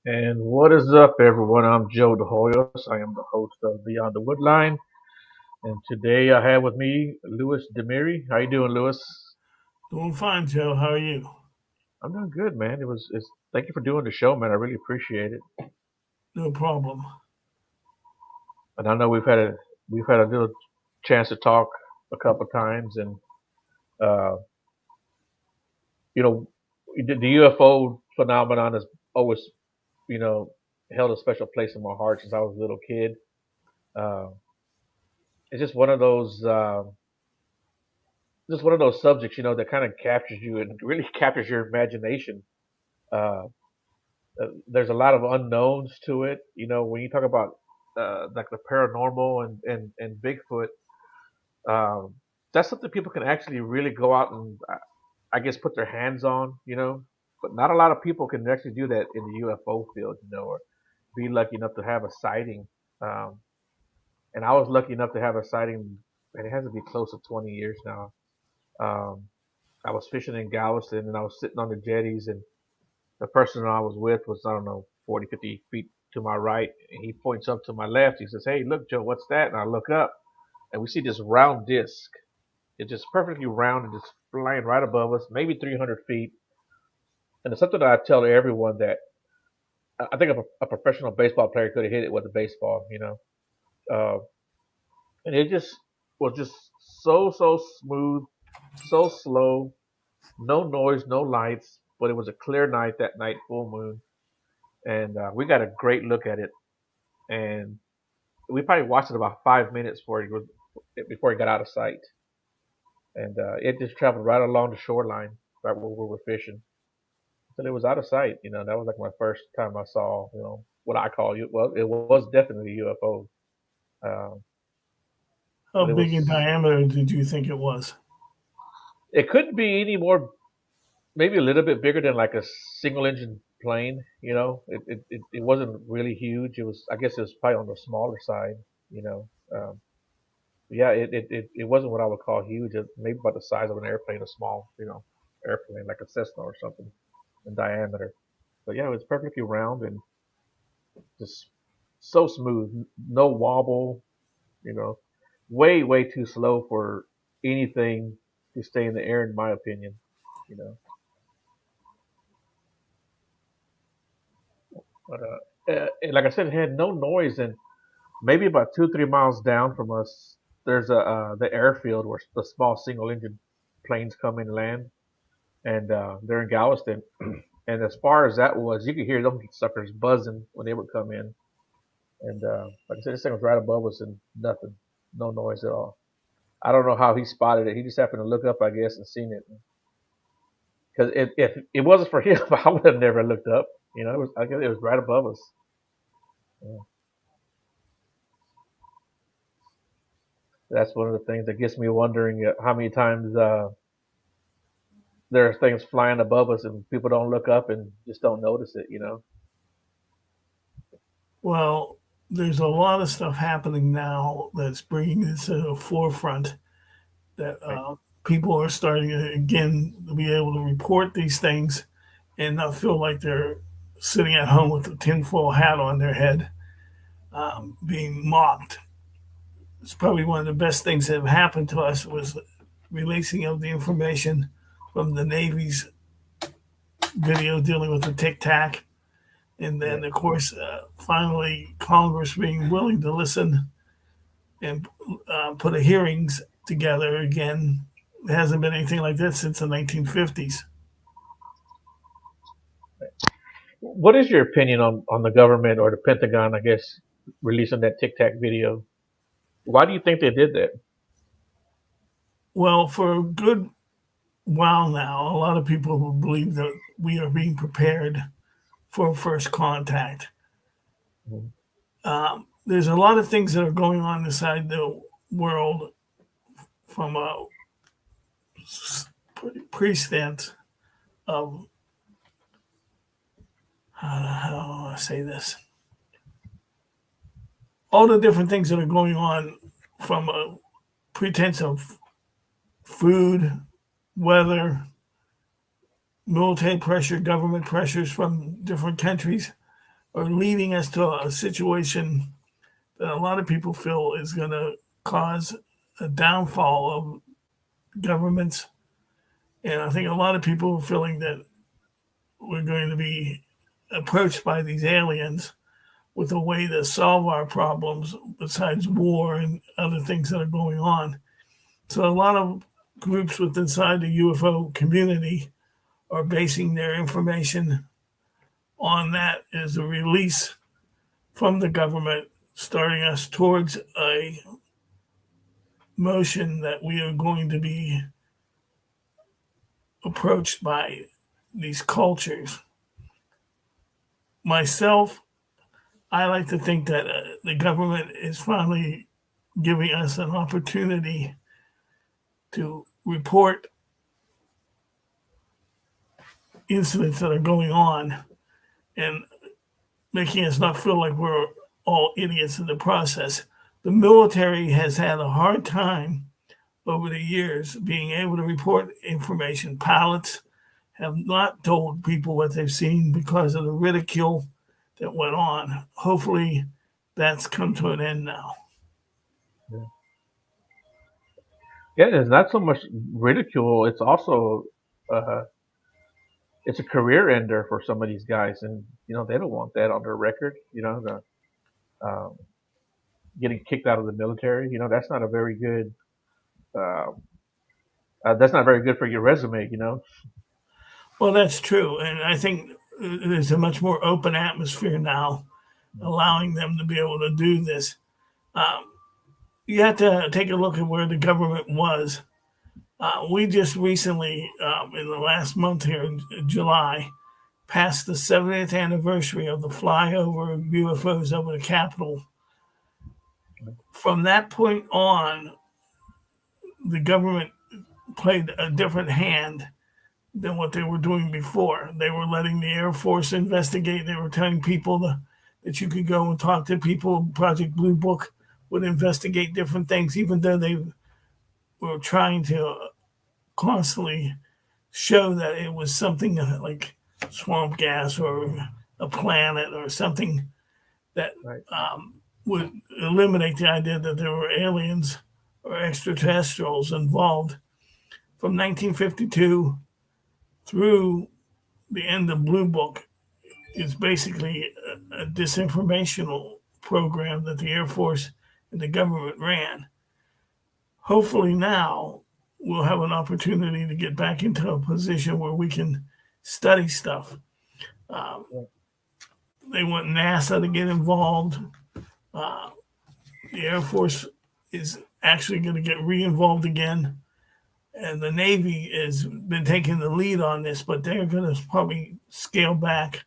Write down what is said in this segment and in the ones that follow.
And what is up, everyone? I'm Joe DeHoyos. I am the host of Beyond the Woodline, and today I have with me Louis Dimeri. How you doing, Louis? Doing fine, Joe. How are you? I'm doing good, man. Thank you for doing the show, man. I really appreciate it. No problem. And I know we've had a little chance to talk a couple times, and uh, you know, the UFO phenomenon has always, you know, held a special place in my heart since I was a little kid. Uh, it's just one of those subjects, that kind of captures you and really captures your imagination. Uh, there's a lot of unknowns to it. When you talk about like the paranormal and Bigfoot, um, that's something people can actually really go out and, I guess, put their hands on. But not a lot of people can actually do that in the UFO field, or be lucky enough to have a sighting. Um, and I was lucky enough to have a sighting, and it has to be close to 20 years now. Um, I was fishing in Galveston and I was sitting on the jetties, and the person I was with was, I don't know, 40, 50 feet to my right. And he points up to my left. He says, "Hey, look, Joe, what's that?" And I look up and we see this round disc. It's just perfectly round and just flying right above us, maybe 300 feet. And it's something that I tell everyone that I think a professional baseball player could have hit it with a baseball. Uh, and it just was just so smooth, so slow, no noise, no lights, but it was a clear night that night, full moon, and we got a great look at it. And we probably watched it about 5 minutes before it got out of sight, and it just traveled right along the shoreline, right where we were fishing, until it was out of sight. That was like my first time I saw, what I call you. Well, it was definitely a UFO, um, How but it big in was. diameter did you think it was? It couldn't be any more, maybe a little bit bigger than like a single engine plane. It wasn't really huge. I guess it was probably on the smaller side. You know, um, yeah, it wasn't what I would call huge. Maybe about the size of an airplane, a small, airplane like a Cessna or something in diameter. But yeah, it was perfectly round and just so smooth, no wobble. You know, way too slow for anything to stay in the air, in my opinion. You know, but and like I said, it had no noise, and maybe about 2 3 miles down from us, there's the airfield where the small single engine planes come and land, and they're in Galveston. And as far as that was, you could hear them suckers buzzing when they would come in. And like I said, this thing was right above us and nothing, no noise at all. I don't know how he spotted it. He just happened to look up, I guess, and seen it. Because if it wasn't for him, I would have never looked up. I guess it was right above us. Yeah. That's one of the things that gets me wondering how many times there are things flying above us and people don't look up and just don't notice it. Well, there's a lot of stuff happening now that's bringing this to the forefront that Right. people are starting to, again, to be able to report these things and not feel like they're sitting at home with a tinfoil hat on their head, being mocked. It's probably one of the best things that have happened to us was releasing of the information from the Navy's video dealing with the Tic Tac, and Yeah. then of course finally Congress being willing to listen and put a hearings together again. It hasn't been anything like that since the 1950s. What is your opinion on the government or the Pentagon, I guess, releasing that Tic Tac video? Why do you think they did that? Well, for a good while now, a lot of people believe that we are being prepared for first contact. Mhm. There's a lot of things that are going on inside the world from a pretense of how do I say this? All the different things that are going on from a pretense of food, weather, military pressure, government pressures from different countries. are leading us to a situation that a lot of people feel is going to cause a downfall of governments. And I think a lot of people are feeling that we're going to be approached by these aliens with a way to solve our problems besides war and other things that are going on. So a lot of groups within inside the UFO community are basing their information on that as a release from the government, starting us towards a motion that we are going to be approached by these cultures. Myself, I like to think that the government is finally giving us an opportunity to report incidents that are going on and making us not feel like we're all idiots in the process. The military has had a hard time over the years being able to report information. Pilots have not told people what they've seen because of the ridicule that went on. Hopefully, that's come to an end now. Yeah. Yeah, it's not so much ridicule. It's also uh, it's a career ender for some of these guys, and they don't want that on their record. The getting kicked out of the military. That's not a very good. Uh, that's not very good for your resume. Well, that's true. And I think there's a much more open atmosphere now, allowing them to be able to do this. Um, you have to take a look at where the government was. We just recently, in the last month here in July, passed the 70th anniversary of the flyover of UFOs over the Capitol. From that point on, the government played a different hand than what they were doing before. They were letting the Air Force investigate. They were telling people that you could go and talk to people. Project Blue Book would investigate different things, even though they were trying to constantly show that it was something like swamp gas or a planet or something that Right. would eliminate the idea that there were aliens or extraterrestrials involved. From 1952 through the end of Blue Book is basically a disinformational program that the Air Force and the government ran. Hopefully now we'll have an opportunity to get back into a position where we can study stuff. Um, Yeah. they want NASA to get involved. Uh, the Air Force is actually going to get re-involved again, and the Navy has been taking the lead on this, but they're going to probably scale back,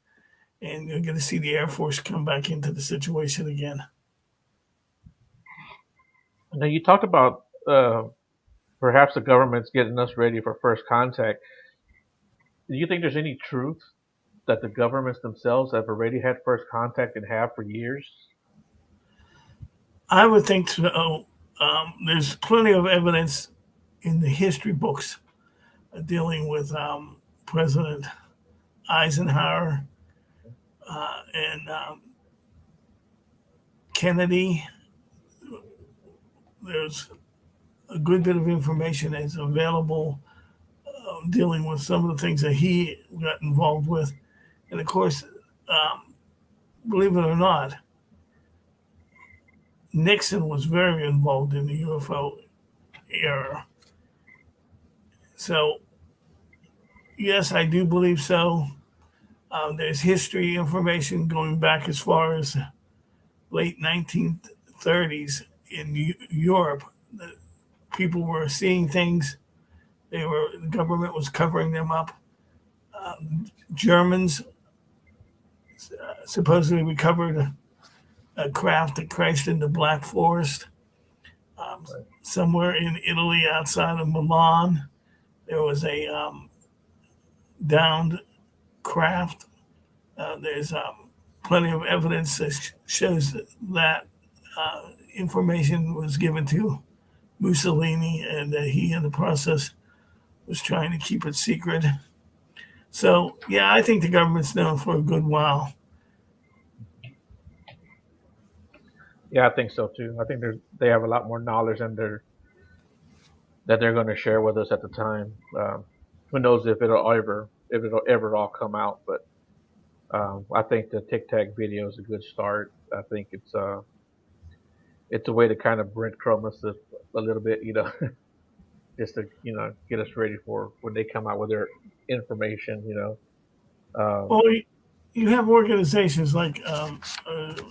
and you're going to see the Air Force come back into the situation again. Now you talked about perhaps the government's getting us ready for first contact. Do you think there's any truth that the governments themselves have already had first contact and have for years? I would think so. There's plenty of evidence in the history books dealing with President Eisenhower and Kennedy. There's a good bit of information that's available dealing with some of the things that he got involved with. And of course, believe it or not, Nixon was very involved in the UFO era. So, yes, I do believe so. There's history information going back as far as late 1930s in Europe. People were seeing things. The government was covering them up. Germans supposedly recovered a craft that crashed into Black Forest Right. somewhere in Italy outside of Milan. There was a downed craft. There's plenty of evidence that shows that information was given to Mussolini and that he, in the process, was trying to keep it secret. So, yeah, I think the government's known for a good while. Yeah, I think so too. I think they have a lot more knowledge than they're going to share with us at the time. Who knows if it'll ever all come out? But I think the Tic Tac video is a good start. I think it's a way to kind of breadcrumb us a little bit, just to get us ready for when they come out with their information. Well, you have organizations like I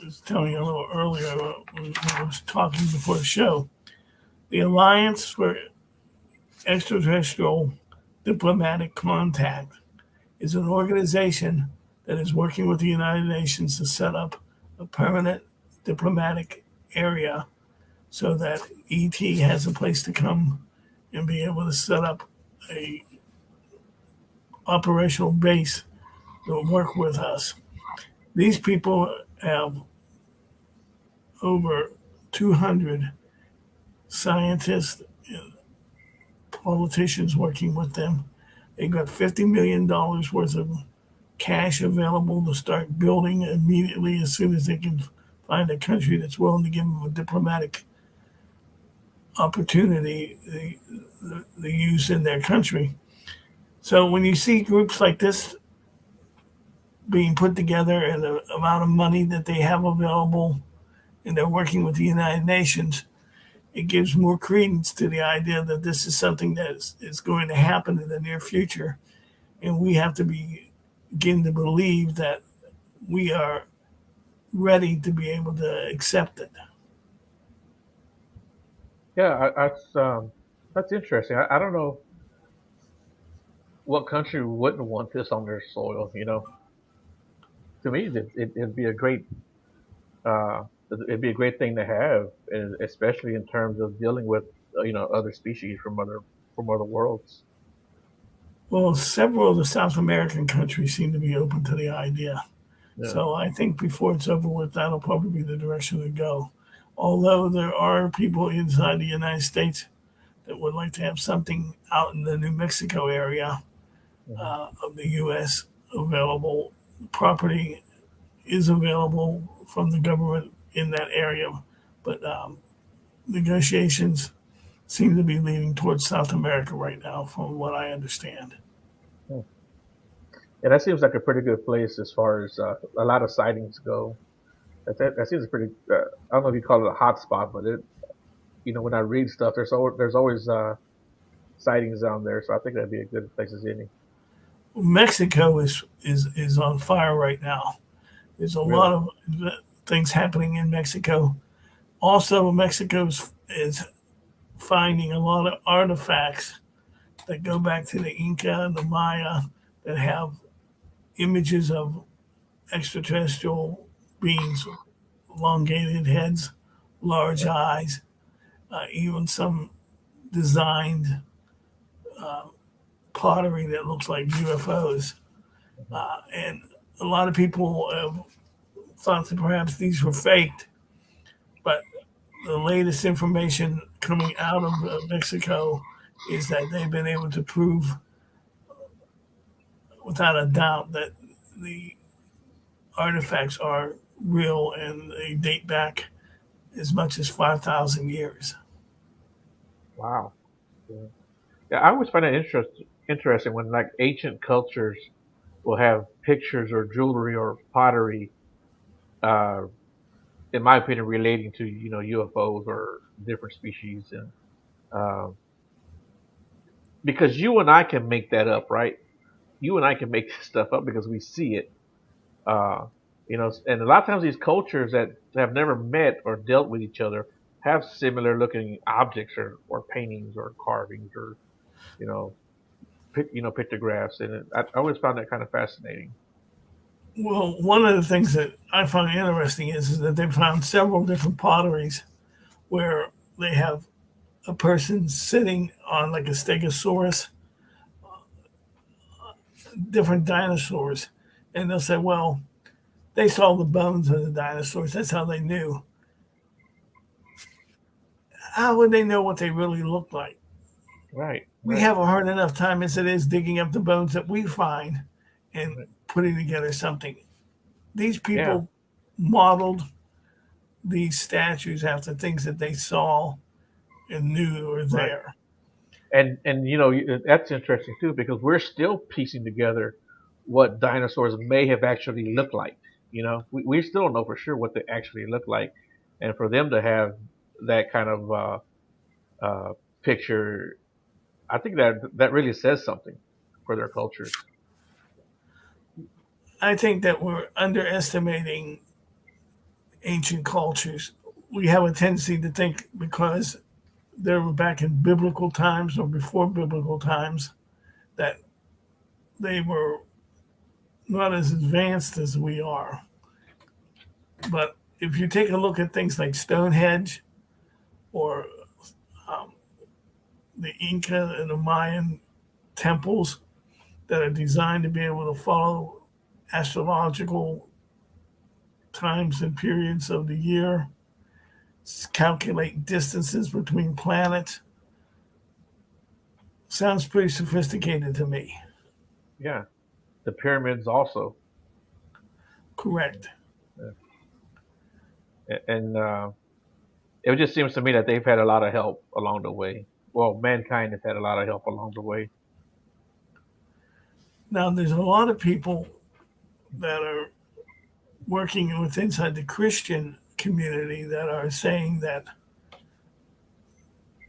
was telling you a little earlier when I was talking before the show. The Alliance for Extraterrestrial Diplomatic Contact is an organization that is working with the United Nations to set up a permanent diplomatic area so that ET has a place to come and be able to set up a operational base that will work with us. These people have over 200 scientists and politicians working with them. They got $50 million worth of cash available to start building immediately as soon as they can find a country that's willing to give them a diplomatic opportunity they use in their country. So when you see groups like this being put together and the amount of money that they have available and they're working with the United Nations, it gives more credence to the idea that this is something that is going to happen in the near future. And we have to begin to believe that we are ready to be able to accept it. Yeah, that's interesting. I don't know what country wouldn't want this on their soil. To me, it'd be a great thing to have, and especially in terms of dealing with other species from other worlds. Well, several of the South American countries seem to be open to the idea. Yeah. So I think before it's over with, that'll probably be the direction to go. Although there are people inside the United States that would like to have something out in the New Mexico area Hmm. of the U.S. available. Property is available from the government in that area, but negotiations seem to be leaning towards South America right now, from what I understand. Yeah, that seems like a pretty good place as far as a lot of sightings go. That seems pretty. I don't know if you call it a hot spot, but when I read stuff, there's always sightings down there, so I think that'd be a good place as any. Mexico is on fire right now. There's a Really. lot of things happening in Mexico. Also, Mexico is finding a lot of artifacts that go back to the Inca and the Maya that have images of extraterrestrial beings, elongated heads, large Right. eyes, even some designed pottery that looks like UFOs. Hmm. And a lot of people have thought that perhaps these were faked, but the latest information coming out of Mexico is that they've been able to prove without a doubt that the artifacts are real and they date back as much as 5,000 years. Wow. Yeah. Yeah, I always find it interesting when like ancient cultures will have pictures or jewelry or pottery, uh, in my opinion, relating to UFOs or different species, and um, because you and I can make that up, right? You and I can make this stuff up because we see it. Uh, and a lot of times these cultures that have never met or dealt with each other have similar looking objects or paintings or carvings or you know pictographs, and I always found that kind of fascinating. Well, one of the things that I find interesting is that they found several different potteries where they have a person sitting on like a stegosaurus, different dinosaurs, and they'll say, well, they saw the bones of the dinosaurs. That's how they knew. How would they know what they really looked like? Right, We right, have a hard enough time as it is digging up the bones that we find and right. putting together something. These Yeah, people modeled these statues after things that they saw and knew were Right. there. And that's interesting too because we're still piecing together what dinosaurs may have actually looked like. We still don't know for sure what they actually look like, and for them to have that kind of uh, picture, I think that really says something for their cultures. I think that we're underestimating ancient cultures. We have a tendency to think because they were back in biblical times or before biblical times that they were not as advanced as we are. But if you take a look at things like Stonehenge or the Inca and the Mayan temples that are designed to be able to follow astrological times and periods of the year, calculate distances between planets, sounds pretty sophisticated to me. Yeah, the pyramids also. Correct. And it just seems to me that they've had a lot of help along the way. Well, mankind has had a lot of help along the way. Now, there's a lot of people that are working with inside the Christian community that are saying that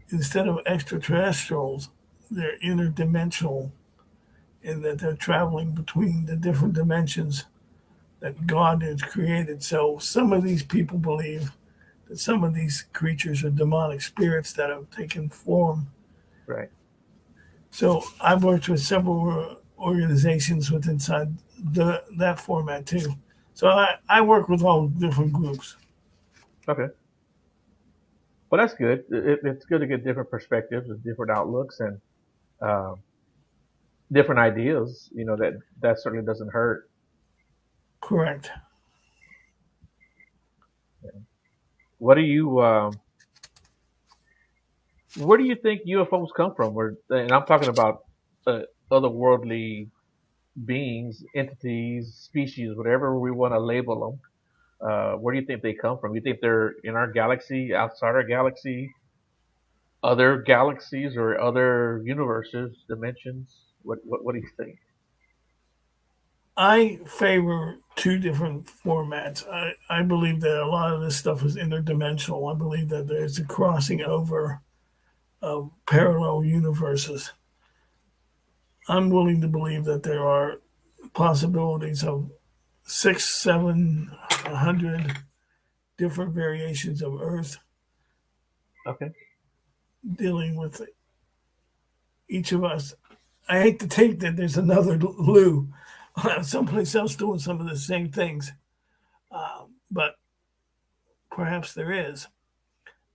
instead of extraterrestrials, they're interdimensional in that they're traveling between the different dimensions that God has created. So some of these people believe that some of these creatures are demonic spirits that have taken form. Right. So I've worked with several organizations with inside that format too. So I work with all different groups. Okay. Well, that's good. It's good to get different perspectives and different outlooks and um, different ideas. That certainly doesn't hurt. Correct. What do you where do you think UFOs come from? And I'm talking about otherworldly beings, entities, species, whatever we want to label them. Where do you think they come from? You think they're in our galaxy, outside our galaxy, other galaxies, or other universes, dimensions? What do you think? I favor two different formats. I believe that a lot of this stuff is interdimensional. I believe that there's a crossing over of parallel universes. I'm willing to believe that there are possibilities of six, 700 different variations of Earth Okay. dealing with each of us. I hate to think that there's another Lou someplace else doing some of the same things, but perhaps there is.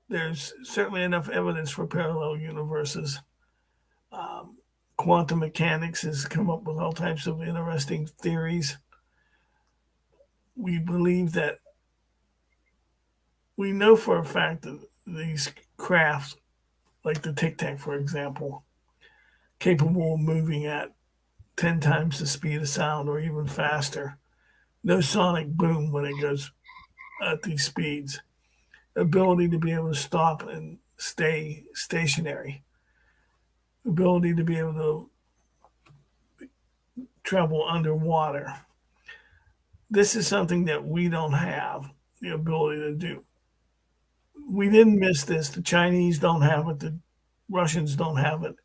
There's certainly enough evidence for parallel universes. Quantum mechanics has come up with all types of interesting theories. We believe that we know for a fact that these crafts, like the Tic Tac, for example, capable of moving at 10 times the speed of sound or even faster. No sonic boom when it goes at these speeds. Ability to be able to stop and stay stationary. Ability to be able to travel underwater. This is something that we don't have the ability to do. We didn't miss this. The Chinese don't have it. The Russians don't have it.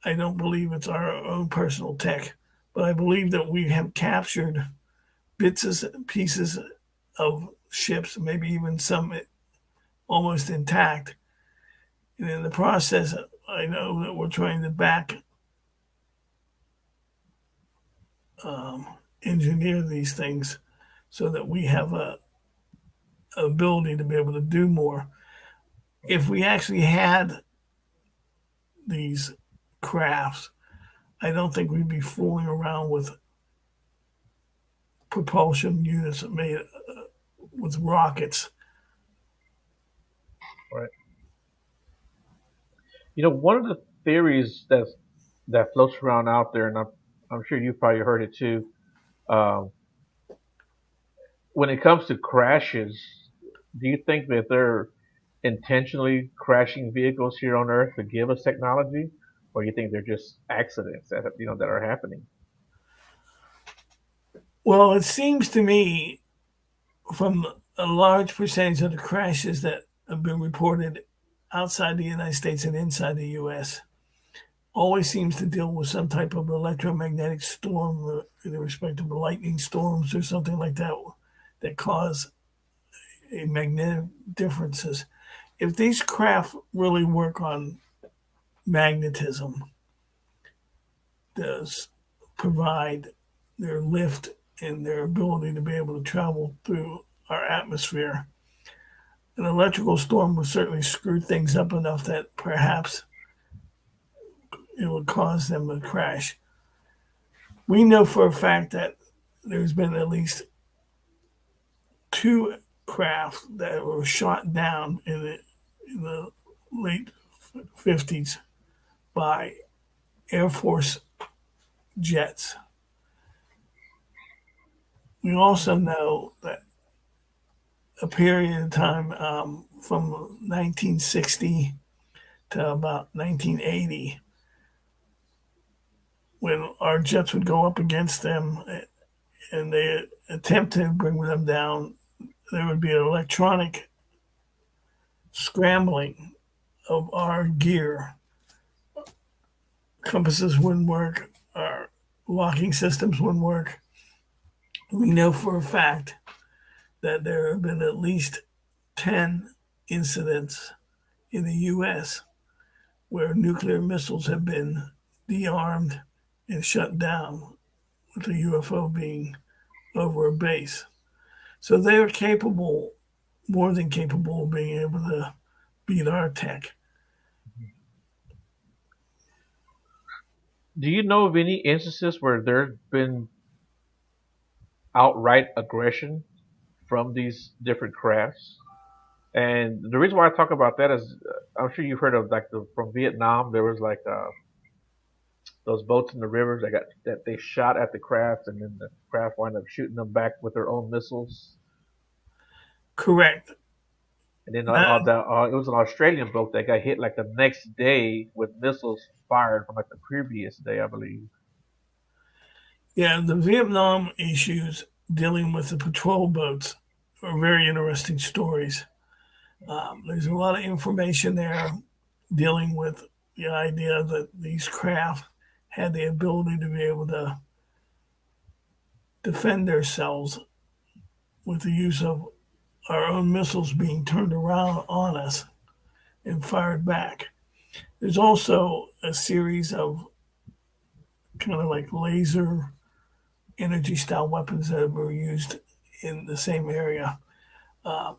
I don't believe it's our own personal tech, but I believe that we have captured bits and pieces of ships, maybe even some almost intact. And in the process, I know that we're trying to back engineer these things so that we have a ability to be able to do more. If we actually had these crafts, I don't think we'd be fooling around with propulsion units made with rockets. Right. One of the theories that floats around out there, and I'm sure you probably heard it too. Um, when it comes to crashes, Do you think that they're intentionally crashing vehicles here on Earth to give us technology, or do you think they're just accidents that that are happening? Well, it seems to me from a large percentage of the crashes that have been reported outside the United States and inside the U.S. always seems to deal with some type of electromagnetic storm in respect of lightning storms or something like that that cause a magnetic differences. If these craft really work on magnetism, does provide their lift and their ability to be able to travel through our atmosphere, an electrical storm would certainly screw things up enough that perhaps it would cause them to crash. We know for a fact that there's been at least two craft that were shot down in the late 50s by Air Force jets. We also know that a period of time from 1960 to about 1980, when our jets would go up against them and they attempt to bring them down, there would be an electronic scrambling of our gear. Compasses wouldn't work, our locking systems wouldn't work. We know for a fact that there have been at least 10 incidents in the US where nuclear missiles have been de-armed and shut down with a UFO being over a base. So they're capable, more than capable, of being able to beat our tech. Do you know of any instances where there's been outright aggression from these different crafts? And the reason why I talk about that is, I'm sure you've heard of like from Vietnam. There was like those boats in the rivers that they shot at the craft, and then the craft wound up shooting them back with their own missiles. Correct. And then That, it was an Australian boat that got hit like the next day with missiles fired from like the previous day, I believe. yeah, the Vietnam issues dealing with the patrol boats are very interesting stories. There's a lot of information there dealing with the idea that these craft had the ability to be able to defend themselves with the use of our own missiles being turned around on us and fired back. There's also a series of kind of like laser energy style weapons that were used in the same area. Uh,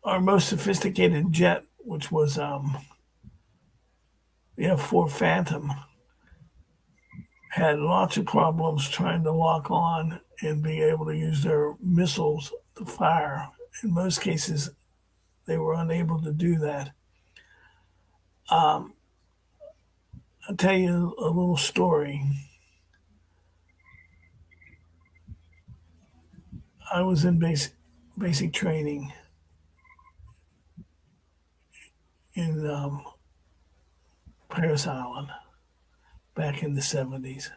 our most sophisticated jet, which was the F-4 Phantom, had lots of problems trying to lock on and being able to use their missiles to fire. In most cases, they were unable to do that. Um, I'll tell you a little story. I was in basic training in Paris Island back in the 70s.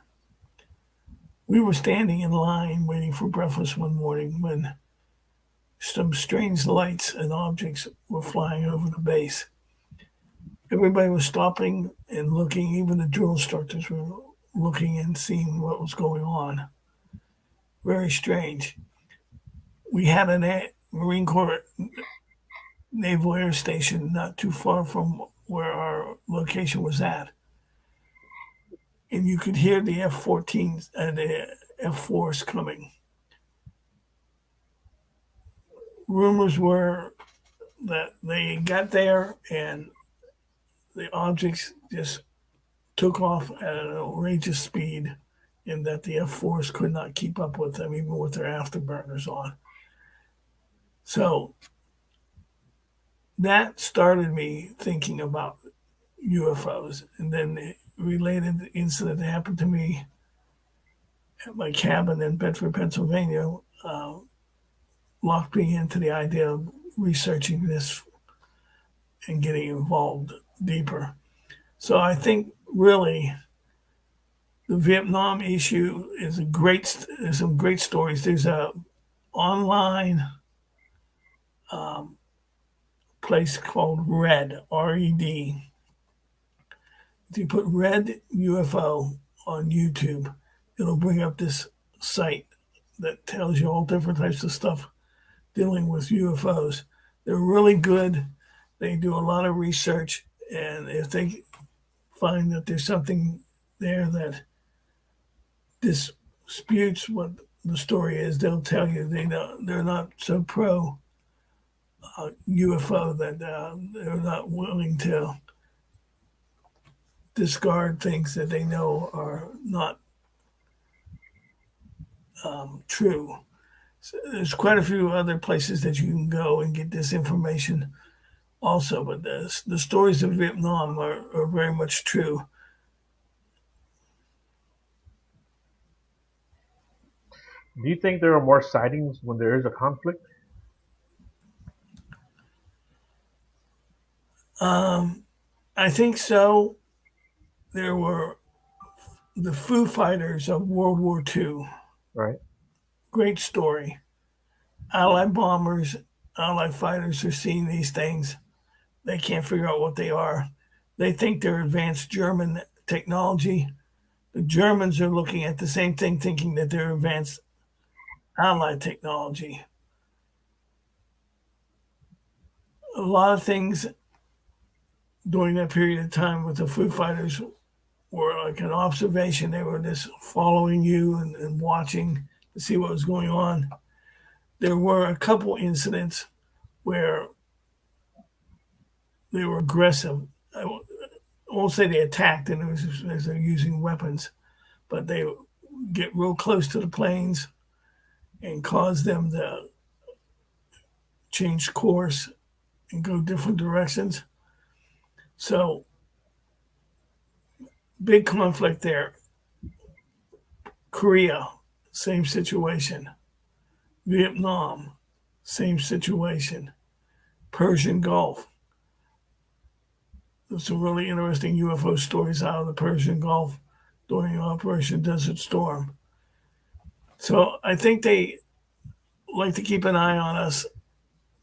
We were standing in line waiting for breakfast one morning when some strange lights and objects were flying over the base. Everybody was stopping and looking, even the drill instructors were looking and seeing what was going on. Very strange. We had a Marine Corps Naval Air Station not too far from where our location was at. And you could hear the F-14s and the F-4s coming. Rumors were that they got there and the objects just took off at an outrageous speed and that the F-4s could not keep up with them, even with their afterburners on. So that started me thinking about UFOs. And then the related incident that happened to me at my cabin in Bedford, Pennsylvania, locked me into the idea of researching this and getting involved deeper. So I think really the Vietnam issue is a great. There's some great stories. There's a online place called Red RED. If you put Red UFO on YouTube, it'll bring up this site that tells you all different types of stuff dealing with UFOs. They're really good. They do a lot of research, and if they find that there's something there that disputes what the story is, they'll tell you they're not so pro UFO that they're not willing to discard things that they know are not true. So there's quite a few other places that you can go and get this information also, but the stories of Vietnam are very much true. Do you think there are more sightings when there is a conflict? Um, I think so. There were the Foo Fighters of World War II. Right. Great story. Allied bombers, Allied fighters are seeing these things. They can't figure out what they are. They think they're advanced German technology. The Germans are looking at the same thing, thinking that they're advanced Allied technology. A lot of things during that period of time with the Foo Fighters were like an observation. They were just following you and watching to see what was going on. There were a couple incidents where they were aggressive. I won't say they attacked and it was as they're using weapons, but they get real close to the planes and cause them to change course and go different directions. So big conflict there. Korea, same situation. Vietnam, same situation. Persian Gulf. There's some really interesting UFO stories out of the Persian Gulf during Operation Desert Storm. So I think they like to keep an eye on us.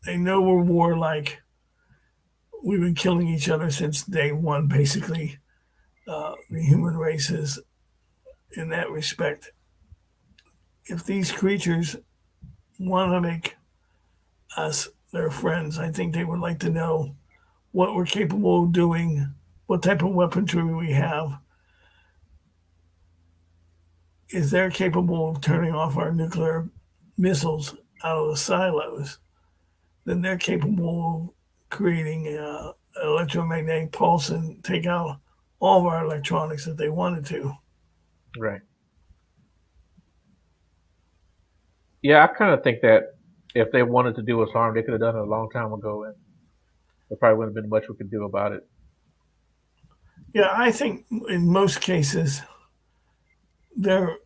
They know we're warlike. We've been killing each other since day one, basically. The human race is in that respect. If these creatures want to make us their friends, I think they would like to know what we're capable of doing, what type of weaponry we have. Is they're capable of turning off our nuclear missiles out of the silos, then they're capable of creating an electromagnetic pulse and take out all of our electronics if they wanted to. Right. Yeah, I kind of think that if they wanted to do us harm, they could have done it a long time ago, and there probably wouldn't have been much we could do about it. Yeah, I think in most cases they're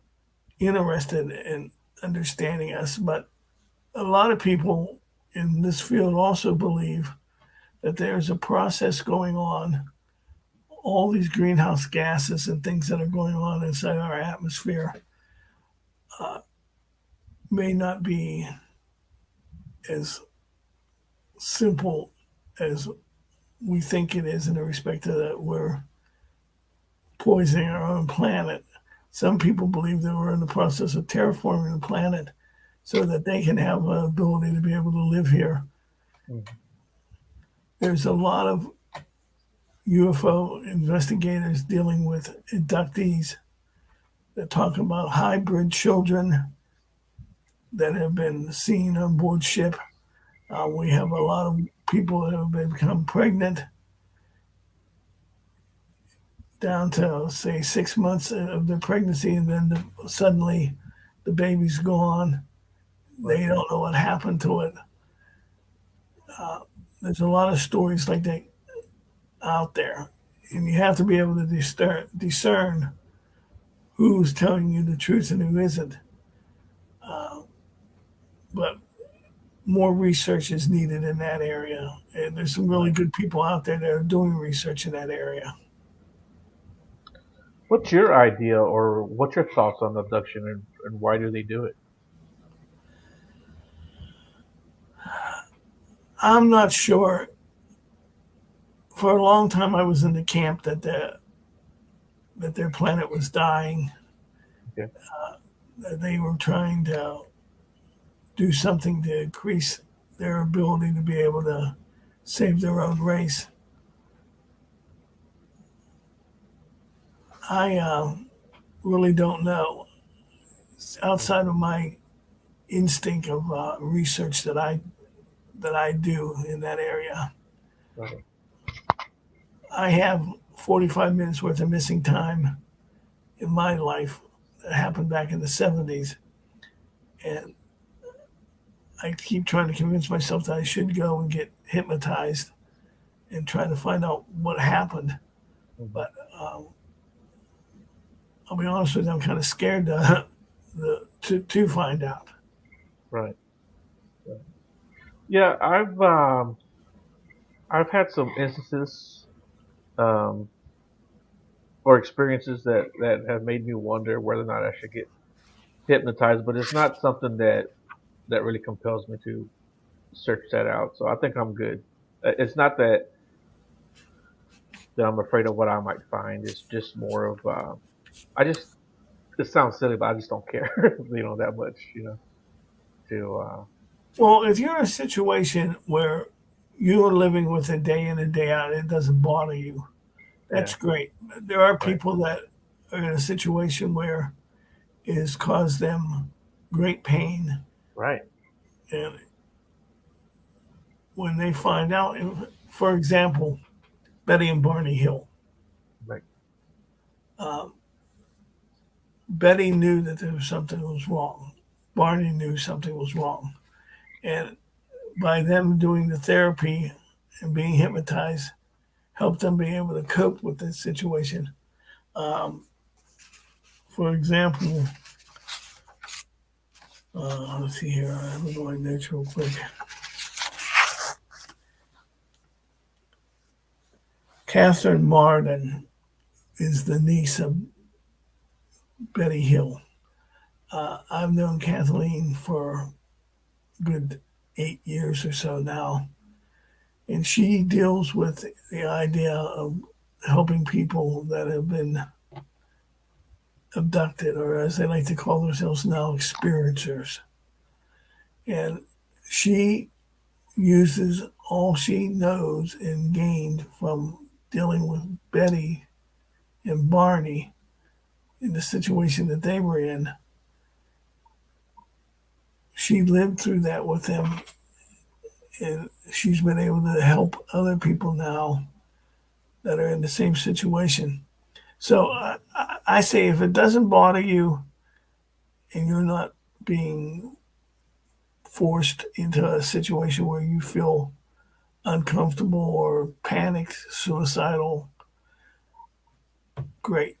interested in understanding us, but a lot of people in this field also believe that there's a process going on. All these greenhouse gases and things that are going on inside our atmosphere may not be as simple as we think it is in the respect that we're poisoning our own planet. Some people believe that we're in the process of terraforming the planet so that they can have an ability to be able to live here. Mhm. There's a lot of UFO investigators dealing with inductees that talk about hybrid children that have been seen on board ship. We have a lot of people that have become pregnant down to say 6 months of their pregnancy, and then suddenly the baby's gone. Right. They don't know what happened to it. There's a lot of stories like that out there, and you have to be able to discern who's telling you the truth and who isn't. But more research is needed in that area. And there's some really Right. good people out there that are doing research in that area. What's your idea, or what's your thoughts on abduction, and why do they do it? I'm not sure. For a long time, I was in the camp that their planet was dying, Okay. that they were trying to do something to increase their ability to be able to save their own race. I really don't know. It's Mhm. outside of my instinct of research that I do in that area. Right. I have 45 minutes worth of missing time in my life that happened back in the 70s, and I keep trying to convince myself that I should go and get hypnotized and try to find out what happened. Hmm. But I'll be honest with you, I'm kind of scared to find out. Right. Right. Yeah, I've had some instances, um, or experiences that have made me wonder whether or not I should get hypnotized, but it's not something that really compels me to search that out. So I think I'm good. It's not that I'm afraid of what I might find. It's just more of I just it sounds silly, but I just don't care, that much, to Well, if you're in a situation where you're living with it day in and day out, it doesn't bother you, yeah, that's great. There are right, people that are in a situation where it has caused them great pain. right, And when they find out, for example, Betty and Barney Hill, right, uh, Betty knew that there was something was wrong. Barney knew something was wrong. And by them doing the therapy and being hypnotized, helped them be able to cope with the situation. Um, for example, let's see here. I have my notes real quick. Catherine Marden is the niece of Betty Hill. I've known Kathleen for a good 8 years or so now, and she deals with the idea of helping people that have been abducted, or as they like to call themselves now, experiencers. And she uses all she knows and gained from dealing with Betty and Barney in the situation that they were in. She lived through that with them, and she's been able to help other people now that are in the same situation. So I say if it doesn't bother you and you're not being forced into a situation where you feel uncomfortable or panicked, suicidal, great.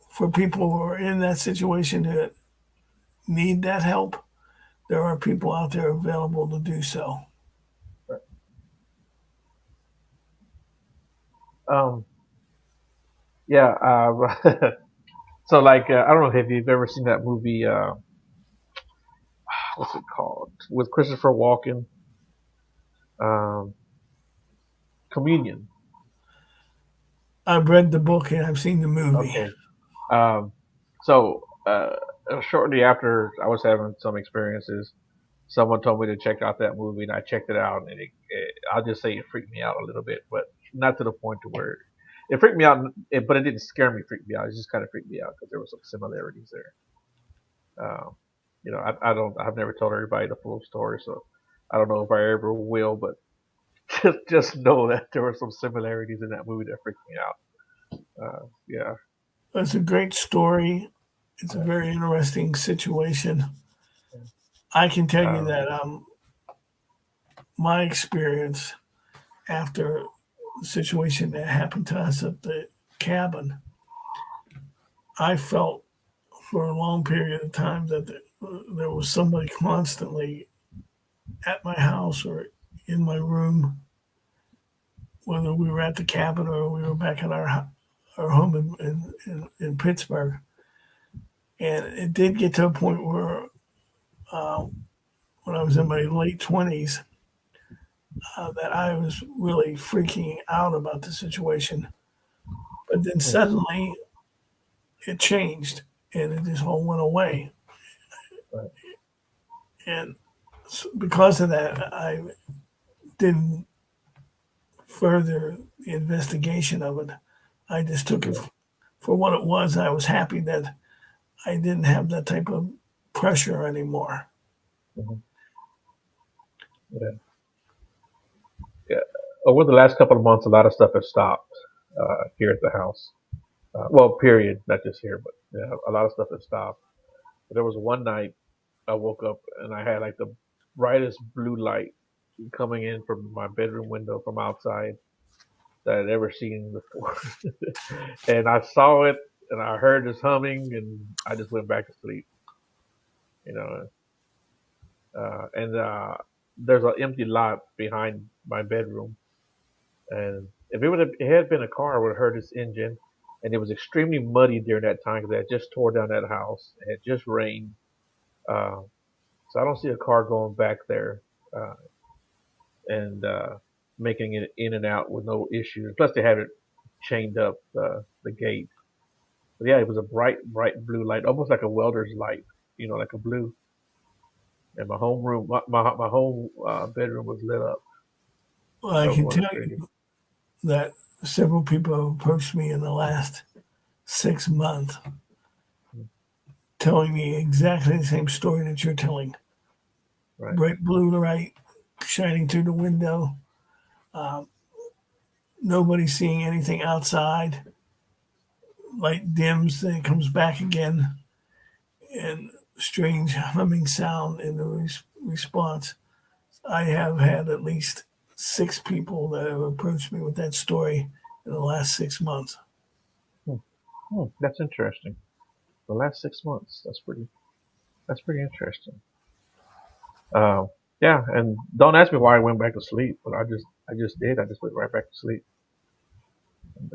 For people who are in that situation that need that help, there are people out there available to do so. right. Um, yeah. So like, I don't know if you've ever seen that movie. What's it called? With Christopher Walken, um, Communion. I've read the book and I've seen the movie. Okay. Um, so shortly after I was having some experiences, someone told me to check out that movie, and I checked it out, and I'll just say it freaked me out a little bit, but not to the point to where it freaked me out, but it didn't scare me, freak me out. It just kind of freaked me out because there were some similarities there. Um, I've never told everybody the full story, so I don't know if I ever will, but just know that there were some similarities in that movie that freaked me out. Yeah, It's a great story. It's a yeah, very interesting situation. I can tell you um, that my experience after the situation that happened to us at the cabin, I felt for a long period of time that there was somebody constantly at my house or in my room, whether we were at the Capitol or we were back at our home in Pittsburgh. And it did get to a point where uh, when I was in my late 20s, that I was really freaking out about the situation. But then Hmm. suddenly it changed and it just all went away. Right. And because of that, I didn't further the investigation of it. I just took it Yeah. for what it was. I was happy that I didn't have that type of pressure anymore. Hmm. Yeah. Yeah. Over the last couple of months, a lot of stuff has stopped here at the house. Well, period, not just here, but yeah, a lot of stuff has stopped. But there was one night I woke up and I had like the brightest blue light coming in from my bedroom window from outside that I'd ever seen before. And I saw it and I heard this humming and I just went back to sleep, you know. And there's an empty lot behind my bedroom. And if it had been a car, I would have heard this engine. And it was extremely muddy during that time because I had just tore down that house. It had just rained. Uh, so I don't see a car going back there uh, and making it in and out with no issues. Plus, they had it chained up the gate. But yeah, it was a bright, bright blue light, almost like a welder's light, like a blue. And my home room, my whole bedroom was lit up. Well, I That was can one of tell the strangest. you that several people have approached me in the last 6 months telling me exactly the same story that you're telling. Right. Bright blue light shining through the window. Um, Nobody seeing anything outside. Light dims, then it comes back again, and strange humming sound in the response. I have had at least 6 people that have approached me with that story in the last 6 months. Hmm. Hmm. That's interesting. The last 6 months. That's pretty interesting. Um, yeah, and don't ask me why I went back to sleep, but I just did. I just went right back to sleep. And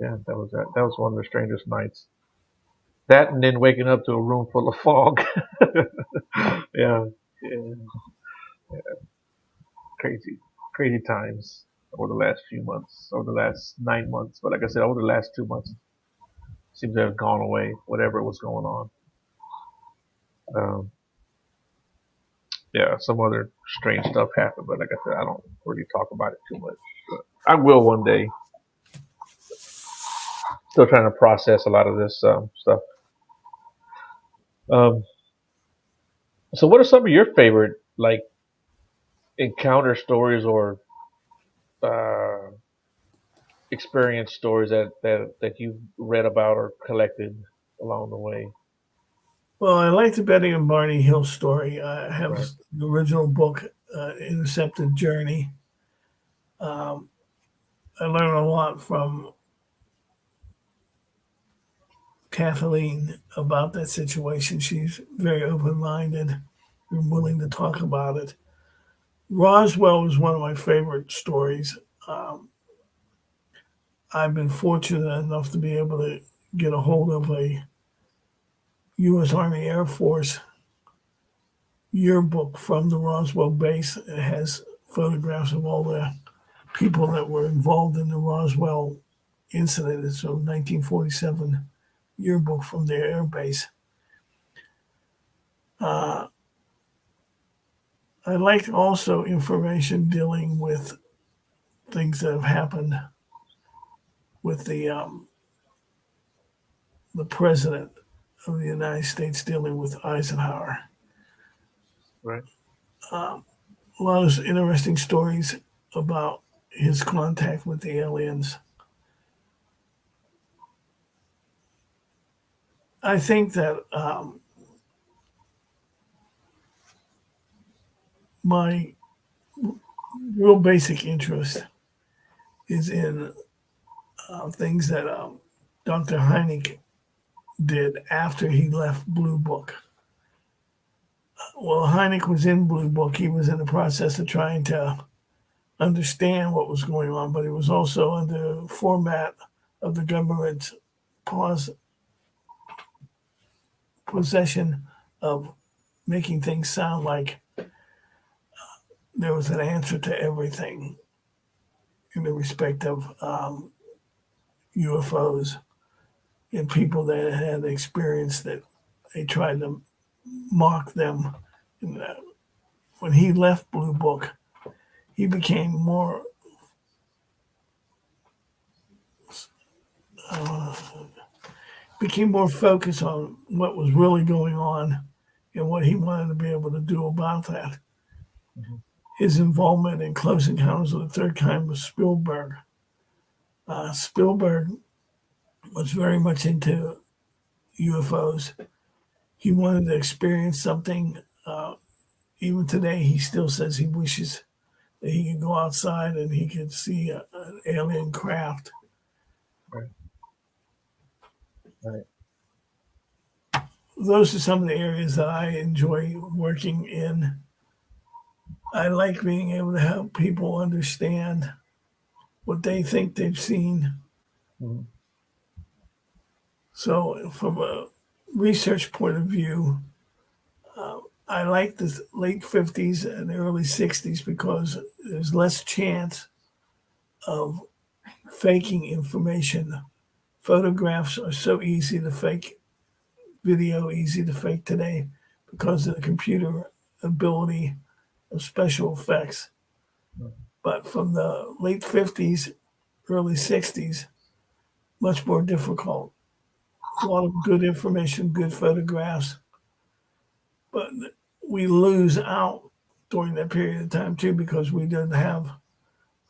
yeah, that was one of the strangest nights. That and then waking up to a room full of fog. Yeah, yeah, crazy, crazy times over the last few months, over the last 9 months. But like I said, over the last 2 months, seems to have gone away. Whatever was going on. Um, yeah, some other strange stuff happened, but like I said, I don't really talk about it too much. But I will one day. Still trying to process a lot of this stuff. Um, so, what are some of your favorite like encounter stories or uh, experience stories that you've read about or collected along the way? Well, I like the Betty and Barney Hill story. I have Right. the original book, Intercepted Journey. Um, I learned a lot from Kathleen about that situation. She's very open minded and Mhm. willing to talk about it. Roswell was one of my favorite stories. Um, I've been fortunate enough to be able to get a hold of a U.S. Army Air Force yearbook from the Roswell base. It has photographs of all the people that were involved in the Roswell incident. It's a 1947 yearbook from their air base. Uh, I like also information dealing with things that have happened with the president of the United States dealing with Eisenhower. Right. A lot of interesting stories about his contact with the aliens. I think that my real basic interest is in things that Dr. Heineck did after he left Blue Book. Well, Heineck was in Blue Book. He was in the process of trying to understand what was going on, but he was also under format of the government's pos- possession of making things sound like there was an answer to everything in the respect of UFOs and people that had experienced it. They tried to mock them. And, when he left Blue Book, he became more focused on what was really going on and what he wanted to be able to do about that. Hmm. His involvement in Close Encounters of the Third Kind with Spielberg. Spielberg was very much into UFOs. He wanted to experience something. Even today, he still says he wishes that he could go outside and he could see an alien craft. Right. Right. Those are some of the areas that I enjoy working in. I like being able to help people understand what they think they've seen. Hmm. So, from a research point of view, I like the late 50s and early 60s because there's less chance of faking information. Photographs are so easy to fake, video easy to fake today because of the computer ability of special effects. But from the late 50s, early 60s, much more difficult. A lot of good information, good photographs, but we lose out during that period of time too because we didn't have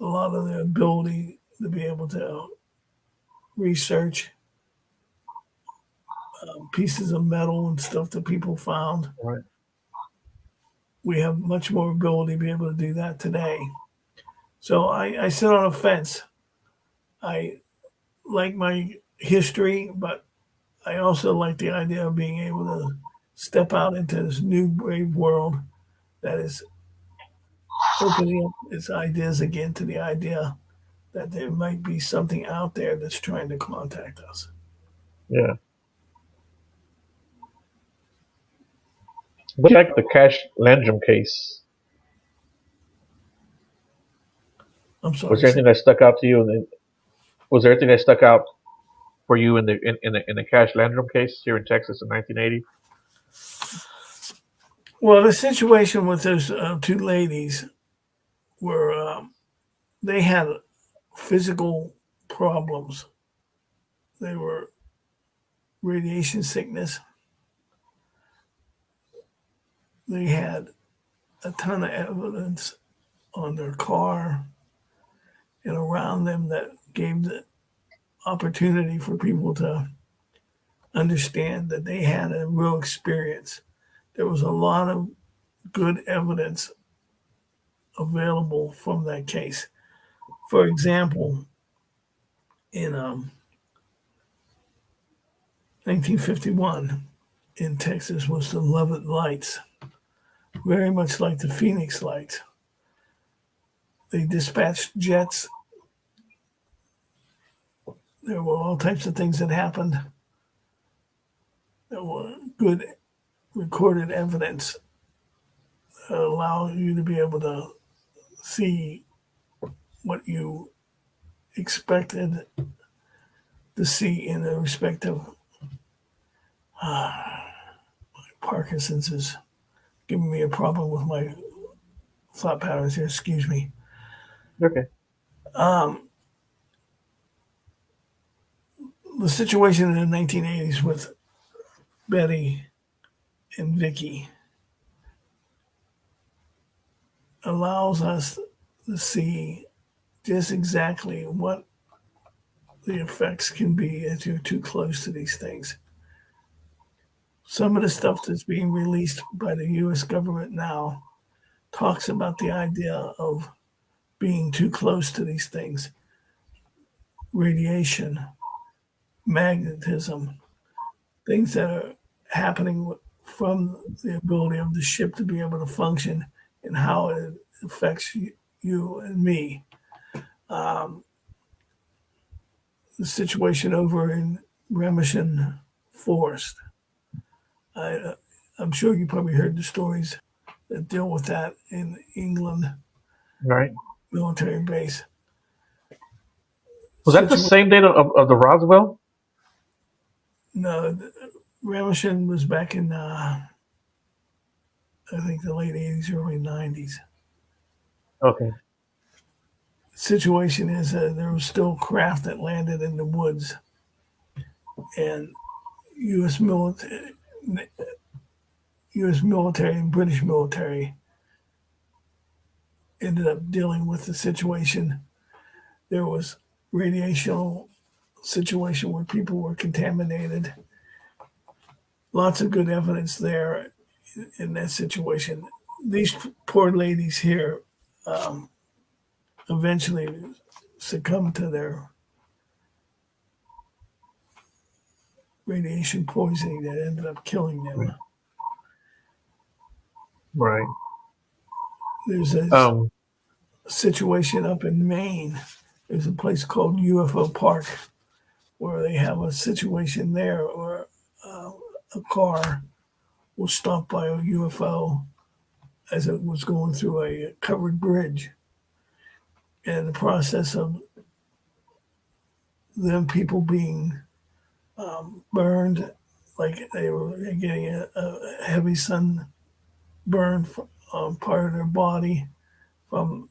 a lot of the ability to be able to research pieces of metal and stuff that people found. Right. We have much more ability to be able to do that today. So I sit on a fence. I like my history, but I also like the idea of being able to step out into this new brave world that is opening up its ideas again to the idea that there might be something out there that's trying to contact us. Yeah. But like the Cash Landrum case, I'm was sorry. there anything that stuck out to you? And was there anything that stuck out for you in the Cash Landrum case here in Texas in 1980? Well, the situation with those two ladies were they had physical problems. They were radiation sickness. They had a ton of evidence on their car and around them that gave the opportunity for people to understand that they had a real experience. There was a lot of good evidence available from that case. For example, in 1951 in Texas was the Lovett Lights, very much like the Phoenix Lights. They dispatched jets. There were all types of things that happened. There were good recorded evidence that allow you to be able to see what you expected to see in the respect of Parkinson's is giving me a problem with my thought patterns here. Excuse me. Okay. The situation in the 1980s with Betty and Vicky allows us to see just exactly what the effects can be if you're too close to these things. Some of the stuff that's being released by the US government now talks about the idea of being too close to these things, radiation, magnetism, things that are happening from the ability of the ship to be able to function and how it affects you and me. Um, the situation over in Remington Forest, I, I'm sure you probably heard the stories that deal with that in England Right. military base Was that the situation. same date of the Roswell? No, Remington was back in I think the late '80s, early '90s. Okay. Situation is there was still craft that landed in the woods, and U.S. military, U.S. military and British military ended up dealing with the situation. There was radiation situation where people were contaminated. Lots of good evidence there in that situation. These poor ladies here um, eventually succumbed to their radiation poisoning that ended up killing them. Right. Right. There's a Um. situation up in Maine. There's a place called UFO Park where they have a situation there where uh, a car was stopped by a UFO as it was going through a covered bridge. And the process of them people being burned, like they were getting a heavy sun burn part of their body from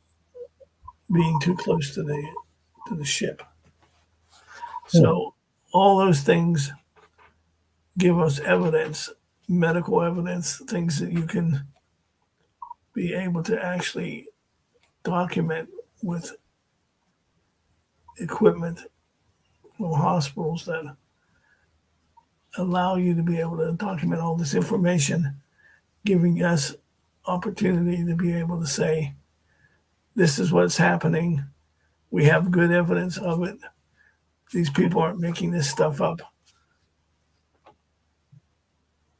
being too close to the ship. Hmm. So all those things give us evidence, medical evidence, things that you can be able to actually document with equipment from hospitals that allow you to be able to document all this information, giving us opportunity to be able to say, this is what's happening. We have good evidence of it. These people aren't making this stuff up.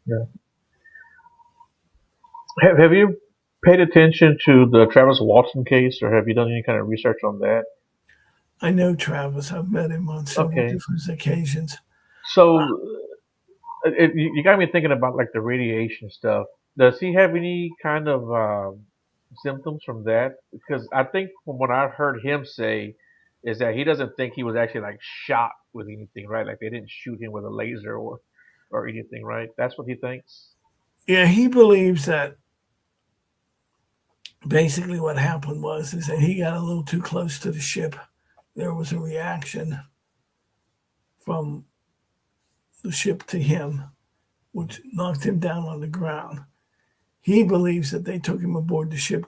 Yeah. Have you paid attention to the Travis Walton case, or have you done any kind of research on that? I know Travis. I've met him on several Okay. different occasions. So you got me thinking about like the radiation stuff. Does he have any kind of symptoms from that? Because I think from what I've heard him say is that he doesn't think he was actually like shot with anything, right? Like they didn't shoot him with a laser or anything, right? That's what he thinks. Yeah, he believes that basically what happened was is that he got a little too close to the ship. There was a reaction from the ship to him, which knocked him down on the ground. He believes that they took him aboard the ship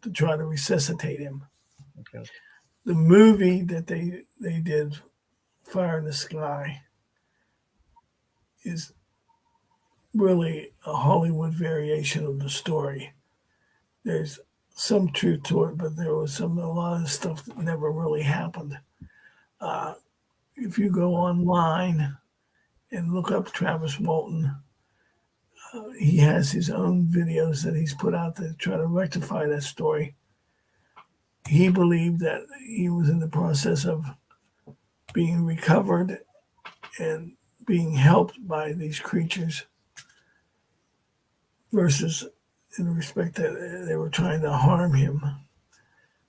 to try to resuscitate him. Okay. The movie that they did, Fire in the Sky, is really a Hollywood variation of the story. There's some truth to it, but there was a lot of stuff that never really happened. Uh, if you go Right. online and look up Travis Walton, he has his own videos that he's put out to try to rectify that story. He believed that he was in the process of being recovered and being helped by these creatures versus in respect that they were trying to harm him.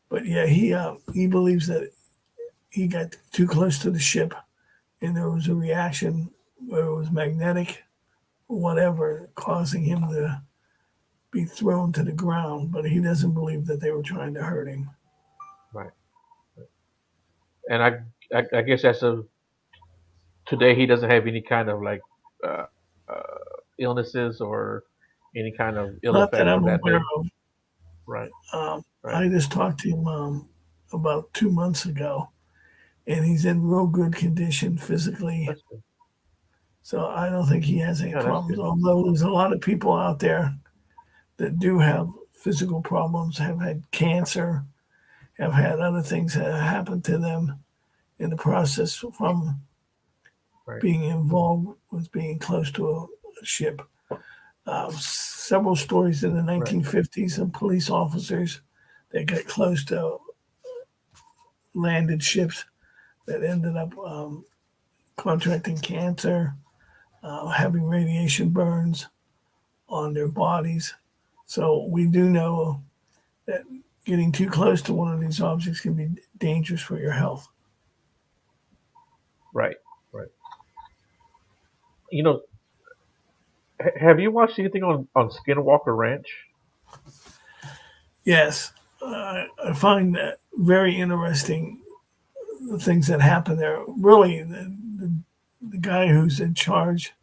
But yeah, he believes that he got too close to the ship and there was a reaction where it was magnetic or whatever, causing him to be thrown to the ground. But he doesn't believe that they were trying to hurt him. Right. And I guess that's a today he doesn't have any kind of like uh, illnesses or any kind of ill Not that effects I'm from that aware day. of. Right. Right. I just talked to him about 2 months ago, and he's in real good condition physically. That's good. So I don't think he has any Yeah, that's problems. good. Although there's a lot of people out there that do have physical problems, have had cancer, have had other things that have happened to them in the process from Right. being involved with being close to a ship. Several stories in the Right. 1950s of police officers that got close to landed ships that ended up contracting cancer, having radiation burns on their bodies. So we do know that getting too close to one of these objects can be dangerous for your health. Right. Right. You know, have you watched anything on Skinwalker Ranch? Yes, I find that very interesting, the things that happen there. Really, the guy who's in charge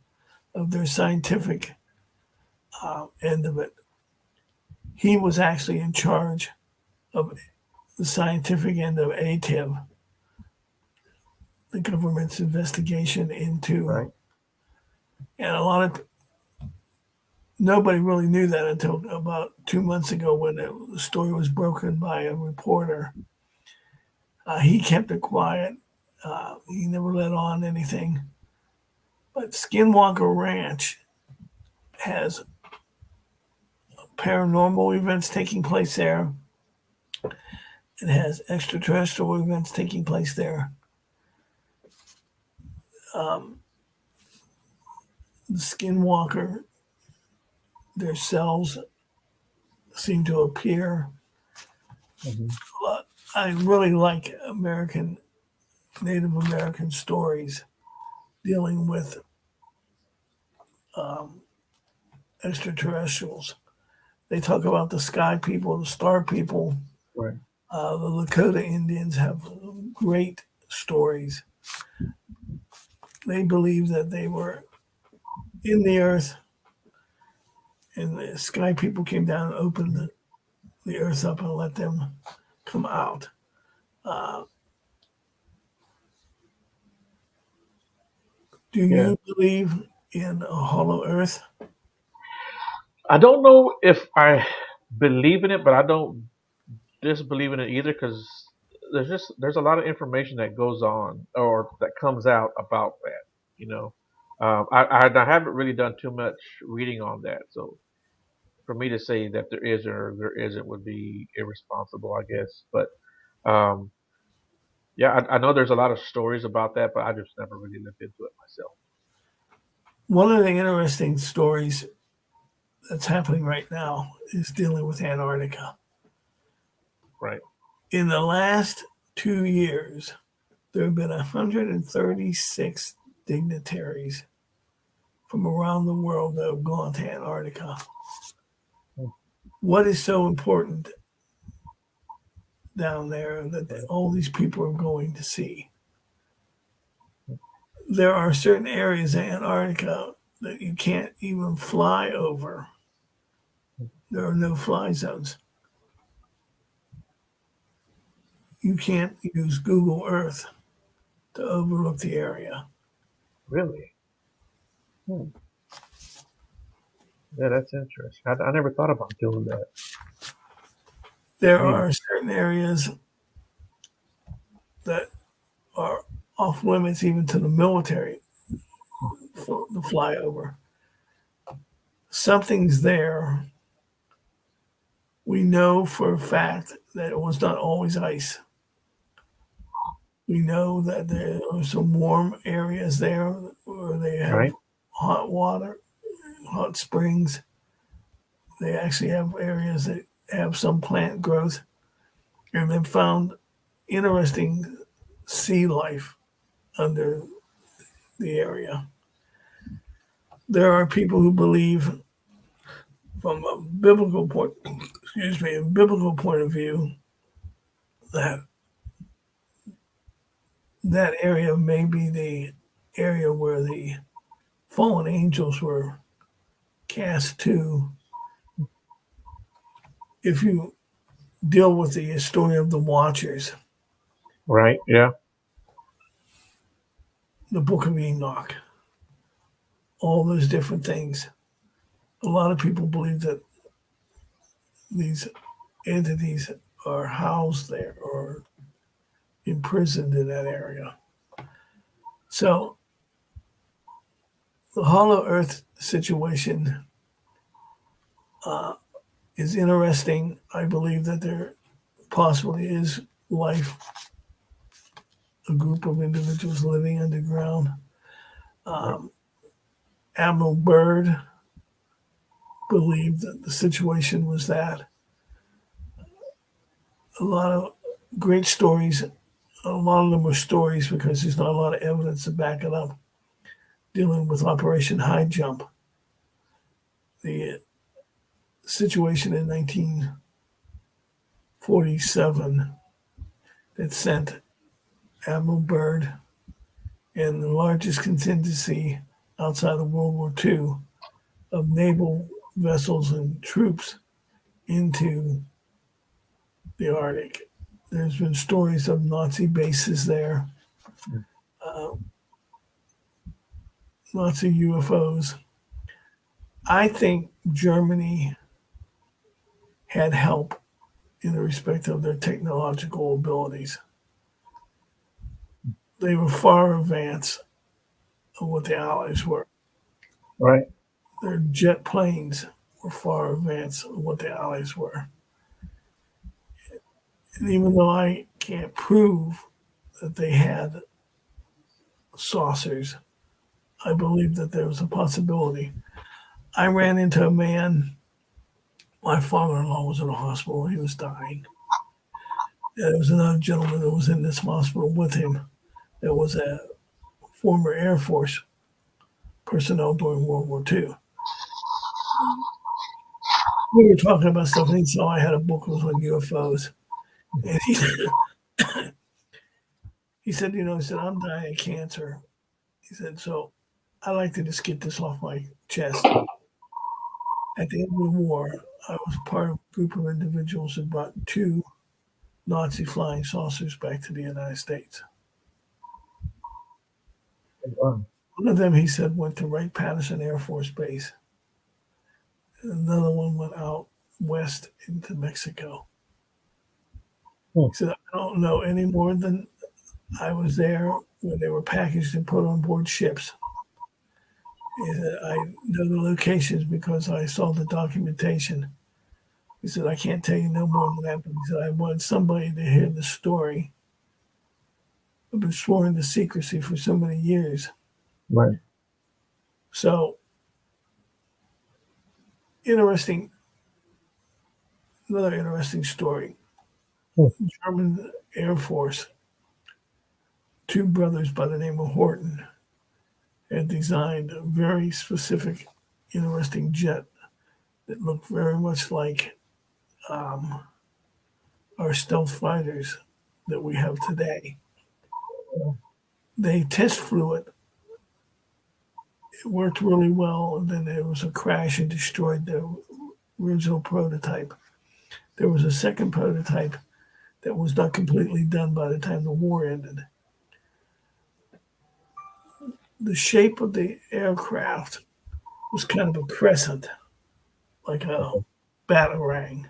of their scientific end of it, he was actually in charge of the scientific end of ATIV, the government's investigation into, Right. and a lot of nobody really knew that until about 2 months ago when the story was broken by a reporter. He kept it quiet. He never let on anything. But Skinwalker Ranch has paranormal events taking place there. It has extraterrestrial events taking place there. The Skinwalker, their cells seem to appear. Hmm. I really like Native American stories dealing with extraterrestrials. They talk about the sky people, the star people. Right. The Lakota Indians have great stories. They believe that they were in the earth and the sky people came down and opened Hmm. the earth up and let them come out. Do Yeah. you believe in a hollow earth? I don't know if I believe in it, but I don't disbelieve in it either because there's a lot of information that goes on or that comes out about that. You know, I haven't really done too much reading on that, so for me to say that there is or there isn't would be irresponsible, I guess. But um, yeah, I know there's a lot of stories about that, but I just never really looked into it myself. One of the interesting stories that's happening right now is dealing with Antarctica. Right. In the last 2 years, there have been 136 dignitaries from around the world that have gone to Antarctica. Hmm. What is so important down there that Right. all these people are going to see? There are certain areas in Antarctica that you can't even fly over. There are no fly zones. You can't use Google Earth to overlook the area. Really? Hmm. Yeah, that's interesting. I never thought about doing that. There Maybe. are certain areas that are off limits even to the military for the flyover. Something's there. We know for a fact that it was not always ice. We know that there are some warm areas there where they have Right. hot water, hot springs. They actually have areas that have some plant growth, and they've found interesting sea life under the area. There are people who believe, from a biblical point of view, that that area may be the area where the fallen angels were cast to. If you deal with the story of the Watchers, Right. Yeah. the Book of Enoch, all those different things, a lot of people believe that these entities are housed there or imprisoned in that area. So the hollow earth situation, is interesting. I believe that there possibly is life, a group of individuals living underground. Right. Admiral Byrd believed that the situation was that a lot of great stories, a lot of them were stories because there's not a lot of evidence to back it up, dealing with Operation High Jump. The situation in 1947 that sent Admiral Byrd and the largest contingency outside of World War II of naval vessels and troops into the Arctic. There's been stories of Nazi bases there, Mm. Nazi UFOs. I think Germany had help in the respect of their technological abilities. They were far advanced of what the Allies were. Right. Their jet planes were far advanced of what the Allies were. And even though I can't prove that they had saucers, I believe that there was a possibility. I ran into a man. My father-in-law was in a hospital. He was dying. There was another gentleman that was in this hospital with him. That was a former Air Force personnel during World War II. We were talking about stuff, and he saw I had a book on UFOs. And he said, he said, I'm dying of cancer. He said, so I like to just get this off my chest. At the end of the war, I was part of a group of individuals that brought two Nazi flying saucers back to the United States. Wow. One of them, he said, went to Wright Patterson Air Force Base. And another one went out west into Mexico. Hmm. He said, I don't know any more than I was there when they were packaged and put on board ships. He said, I know the locations because I saw the documentation. He said, I can't tell you no more than that. But he said, I want somebody to hear the story. I've been sworn to secrecy for so many years. Right. So, interesting, another interesting story. Hmm. German Air Force, two brothers by the name of Horton had designed a very specific, interesting jet that looked very much like um, our stealth fighters that we have today. They test flew it. It worked really well, and then there was a crash and destroyed the original prototype. There was a second prototype that was not completely done by the time the war ended. The shape of the aircraft was kind of a crescent, like a batarang,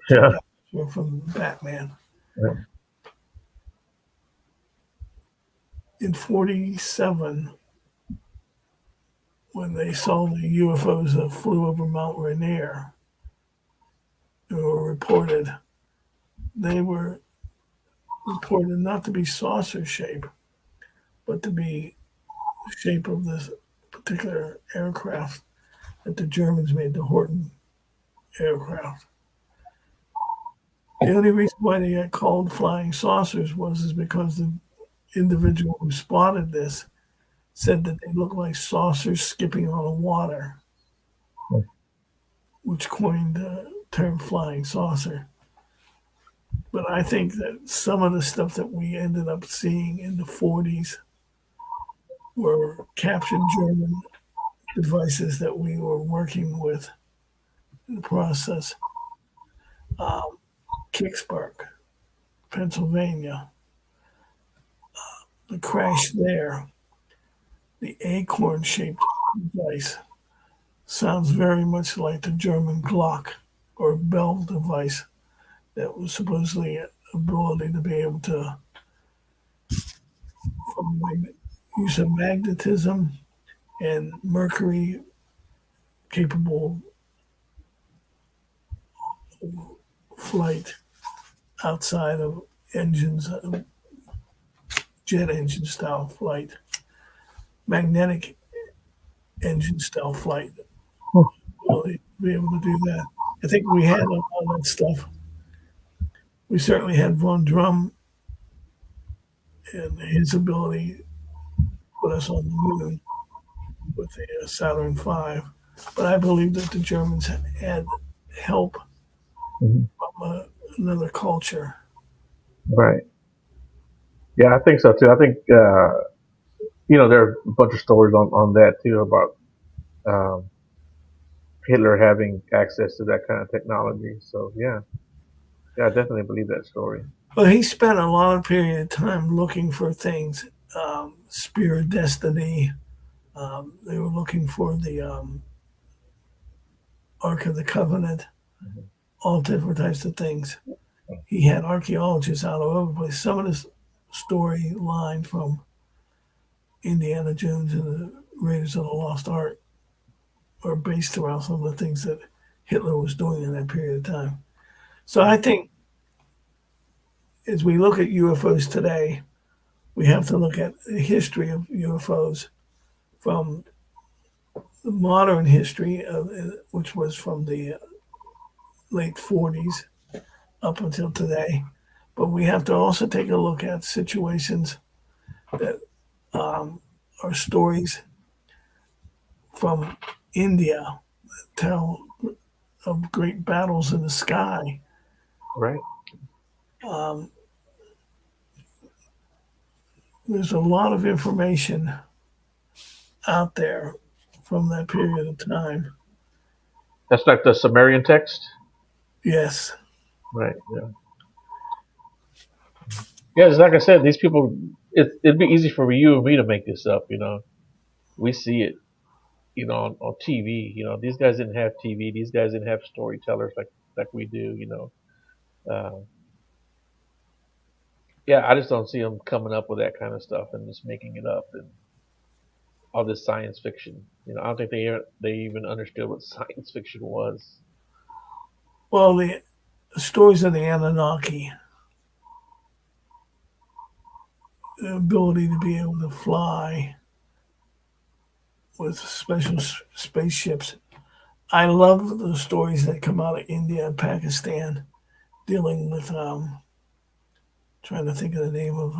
take Yeah. that from Batman. Right. In 47, when they saw the UFOs that flew over Mount Rainier, they were reported, they were reported not to be saucer shape, but to be the shape of this particular aircraft that the Germans made, the Horton aircraft. The only reason why they got called flying saucers was is because the individual who spotted this said that they looked like saucers skipping on the water, Hmm. which coined the term flying saucer. But I think that some of the stuff that we ended up seeing in the 40s were captured German devices that we were working with in the process. Kicksburg, Pennsylvania, the crash there, the acorn shaped device sounds very much like the German Glock or Bell device that was supposedly ability to be able to, from use of magnetism and mercury capable flight outside of engines, jet engine style flight, magnetic engine style flight. Hmm. Ability to be able to do that. I think we had a lot of that stuff. We certainly had Von Drum and his ability to put us on the moon with the Saturn V. But I believe that the Germans had help Mhm. from another culture. Right. Yeah, I think so too. I think there are a bunch of stories on that too about um, Hitler having access to that kind of technology. So yeah, I definitely believe that story. Well, he spent a long period of time looking for things. Spear of Destiny. They were looking for the Ark of the Covenant, Mhm. all different types of things. He had archaeologists out all over the place. Some of this storyline from Indiana Jones and the Raiders of the Lost Ark are based around some of the things that Hitler was doing in that period of time. So I think as we look at UFOs today, we have to look at the history of UFOs from the modern history, which was from the late 40s up until today. But we have to also take a look at situations that are stories from India, tell of great battles in the sky. Right. Um, there's a lot of information out there from that period of time. That's like the Sumerian text. Yes. Right. Yeah. Yeah. It's like I said, these people. It'd be easy for you and me to make this up. We see it. On TV. These guys didn't have TV. These guys didn't have storytellers like we do. Yeah, I just don't see them coming up with that kind of stuff and just making it up and all this science fiction. I don't think they even understood what science fiction was. Well, the stories of the Anunnaki, the ability to be able to fly with special spaceships. I love the stories that come out of India and Pakistan dealing with, trying to think of the name of,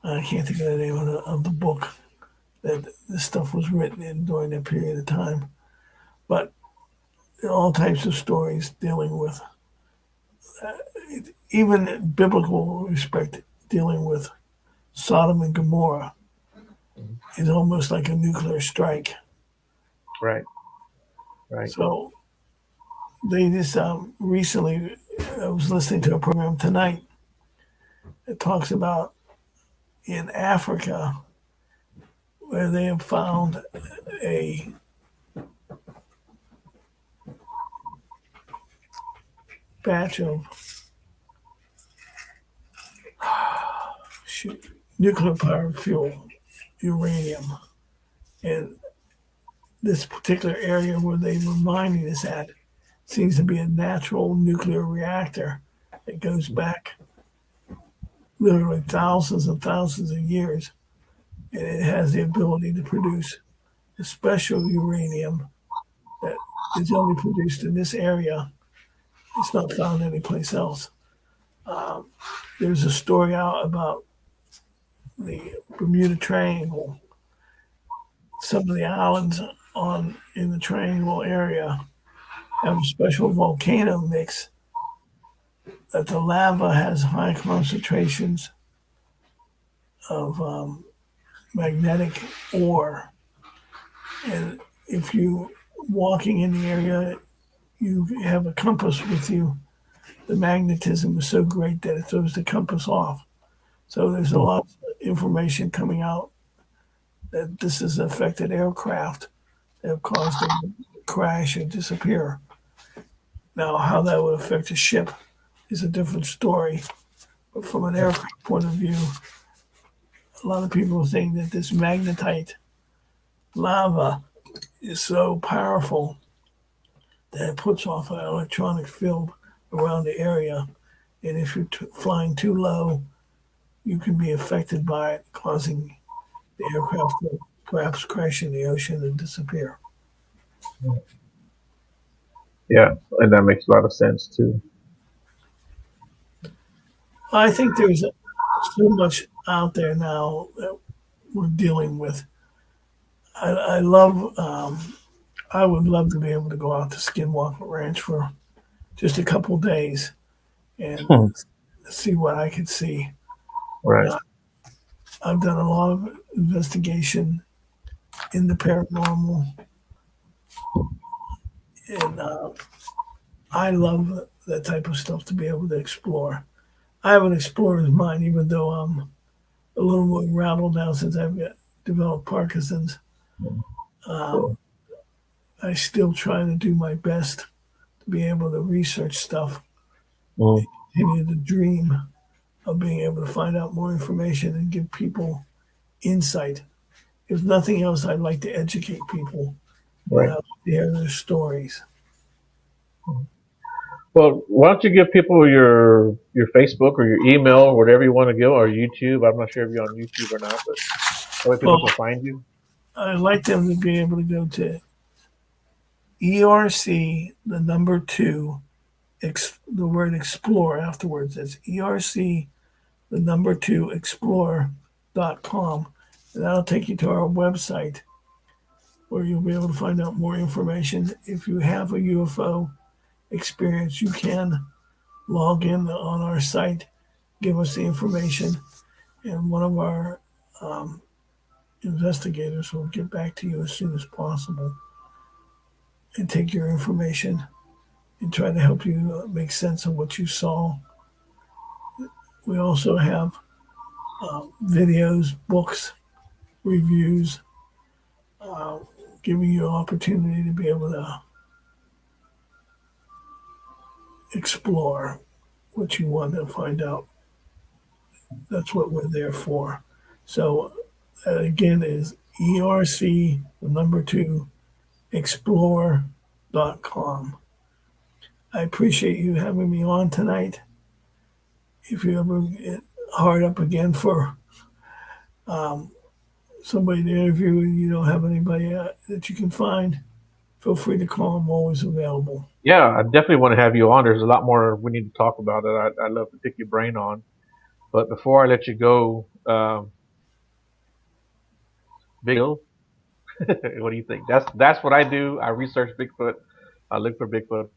I can't think of the name of the book that this stuff was written in during that period of time. But all types of stories dealing with, even biblical respect, dealing with Sodom and Gomorrah Mhm. is almost like a nuclear strike. Right, right. So they just recently, I was listening to a program tonight that talks about in Africa where they have found a batch of shoot, nuclear powered fuel, uranium. And this particular area where they were mining this at seems to be a natural nuclear reactor that goes back literally thousands and thousands of years. And it has the ability to produce a special uranium that is only produced in this area. It's not found anyplace else. There's a story out about the Bermuda Triangle. Some of the islands on in the Triangle area have a special volcano mix that the lava has high concentrations of magnetic ore. And if you walking in the area, you have a compass with you. The magnetism is so great that it throws the compass off. So there's a Hmm. lot of information coming out that this has affected aircraft that have caused them to crash and disappear. Now, how that would affect a ship is a different story. But from an aircraft point of view, a lot of people think that this magnetite lava is so powerful that puts off an electronic field around the area. And if you're flying too low, you can be affected by it, causing the aircraft to perhaps crash in the ocean and disappear. Yeah, and that makes a lot of sense too. I think there's so much out there now that we're dealing with. I love, I would love to be able to go out to Skinwalker Ranch for just a couple days and Hmm. see what I could see. Right. Uh, I've done a lot of investigation in the paranormal, and I love that type of stuff to be able to explore. I have an explorer's mind, even though I'm a little more rattled now since I've developed Parkinson's. Um, So, I still try to do my best to be able to research stuff, mm, continue to dream of being able to find out more information and give people insight. If nothing else, I'd like to educate people and right. I'd like to hear their stories. Well, why don't you give people your Facebook or your email or whatever you want to give, or YouTube? I'm not sure if you're on YouTube or not, but that way people Well, can find you. I'd like them to be able to go to ERC, the number two, the word explore afterwards. That's ERC, the number two, explore.com. And that'll take you to our website where you'll be able to find out more information. If you have a UFO experience, you can log in on our site, give us the information, and one of our um, investigators will get back to you as soon as possible and take your information and try to help you make sense of what you saw. We also have videos, books, reviews, uh, giving you an opportunity to be able to explore what you want to find out. That's what we're there for. So, that again is ERC, the number two, explore.com. I appreciate you having me on tonight. If you ever get hard up again for somebody to interview and you don't have anybody that you can find, feel free to call. I'm always available. Yeah, I definitely want to have you on. There's a lot more we need to talk about that I'd love to pick your brain on. But before I let you go, Big Hill, what do you think? That's what I do. I research Bigfoot. I look for Bigfoot.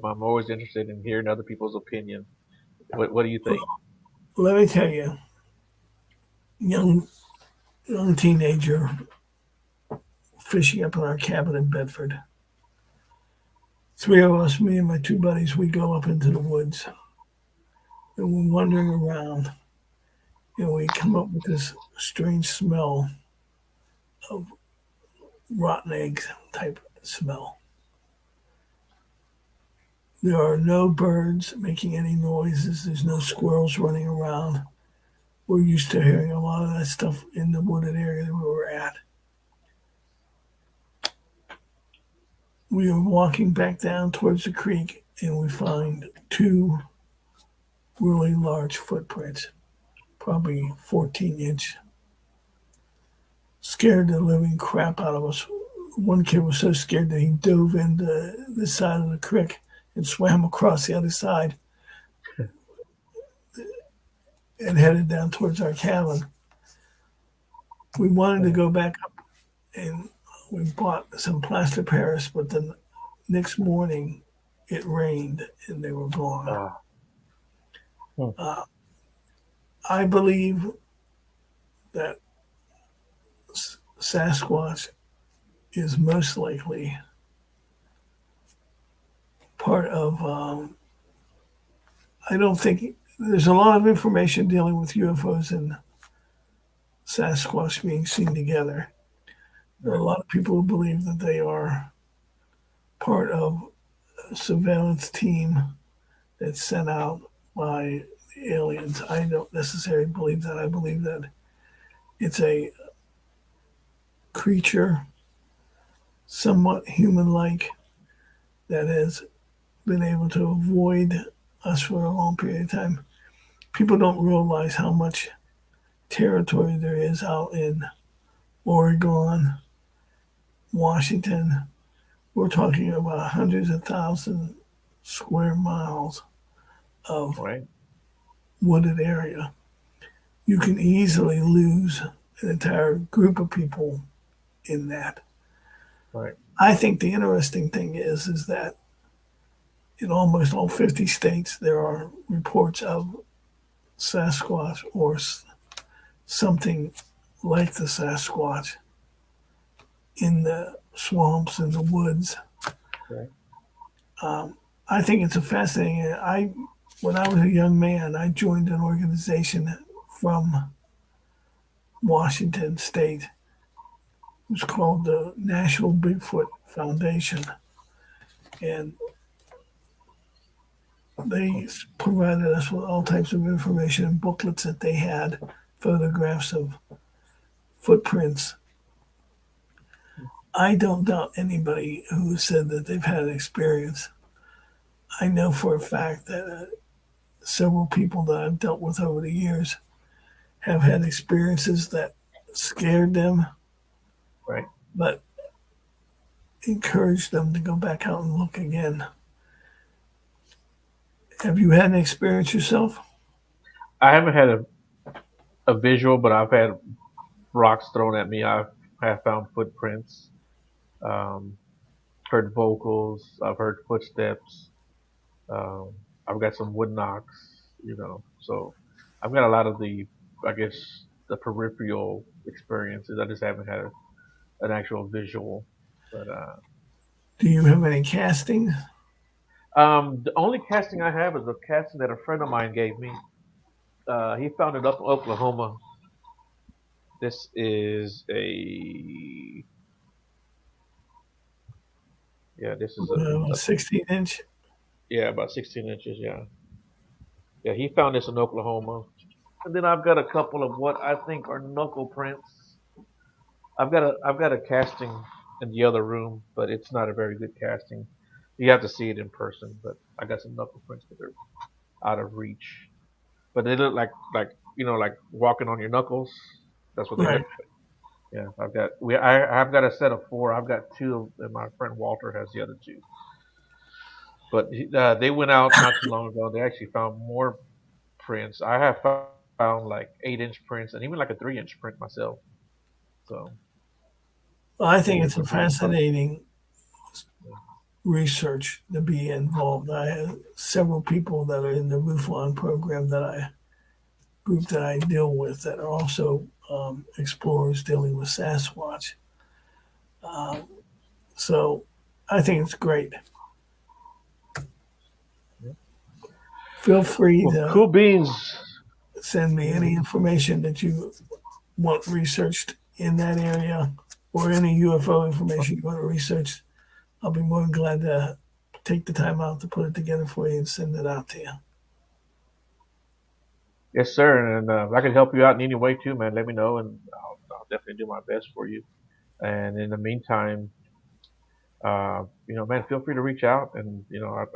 I'm always interested in hearing other people's opinion. What do you think? Let me tell you, young young teenager fishing up in our cabin in Bedford. Three of us, me and my two buddies, we go up into the woods and we're wandering around and we come up with this strange smell of rotten eggs type smell. There are no birds making any noises. There's no squirrels running around. We're used to hearing a lot of that stuff in the wooded area that we were at. We are walking back down towards the creek and we find two really large footprints, probably 14-inch. Scared the living crap out of us. One kid was so scared that he dove into the side of the creek and swam across the other side and headed down towards our cabin. We wanted to go back up and we bought some plaster Paris, but the next morning it rained and they were gone. Uh, hmm, Uh, I believe that Sasquatch is most likely part of. I don't think there's a lot of information dealing with UFOs and Sasquatch being seen together. There are a right. lot of people who believe that they are part of a surveillance team that's sent out by the aliens. I don't necessarily believe that. I believe that it's a creature, somewhat human like, that has been able to avoid us for a long period of time. People don't realize how much territory there is out in Oregon, Washington. We're talking about hundreds of thousands square miles of Right. wooded area. You can easily lose an entire group of people in that. Right. I think the interesting thing is that in almost all 50 states there are reports of Sasquatch or something like the Sasquatch in the swamps and the woods. Right. I think it's a fascinating. When I was a young man, I joined an organization from Washington State. It was called the National Bigfoot Foundation, and they provided us with all types of information and booklets that they had, photographs of footprints. I don't doubt anybody who said that they've had an experience. I know for a fact that several people that I've dealt with over the years have had experiences that scared them, Right. but encouraged them to go back out and look again. Have you had an experience yourself? I haven't had a visual, but I've had rocks thrown at me. Have found footprints. Um, Heard vocals. I've heard footsteps. Um, I've got some wood knocks. So I've got a lot of I guess, the peripheral experiences. I just haven't had an actual visual. But Do you have any casting? the only casting I have is a casting that a friend of mine gave me. He found it up in Oklahoma. This is a yeah. This is A 16-inch? yeah, about 16 inches. Yeah, yeah. He found this in Oklahoma, and then I've got a couple of what I think are knuckle prints. I've got a casting in the other room, but it's not a very good casting. You have to see it in person. But I got some knuckle prints, but they're out of reach. But they look like walking on your knuckles. That's what they Right. look. Yeah, I've got a set of four. I've got two, and my friend Walter has the other two. But they went out not too long ago. They actually found more prints. I have found like 8-inch prints and even like a 3-inch print myself. So Well, I yeah, think it's it's a a pretty tough. fascinating Yeah. research to be involved. I have several people that are in the Rooflawn program that I group that I deal with that are also explorers dealing with Sasquatch. So I think it's great. Yeah. Feel free Well, to cool beans. send me Yeah. any information that you want researched in that area or any UFO information you want to research. I'll be more than glad to take the time out to put it together for you and send it out to you. Yes, sir. And if I can help you out in any way too, man, let me know, and I'll definitely do my best for you. And in the meantime, man, feel free to reach out, and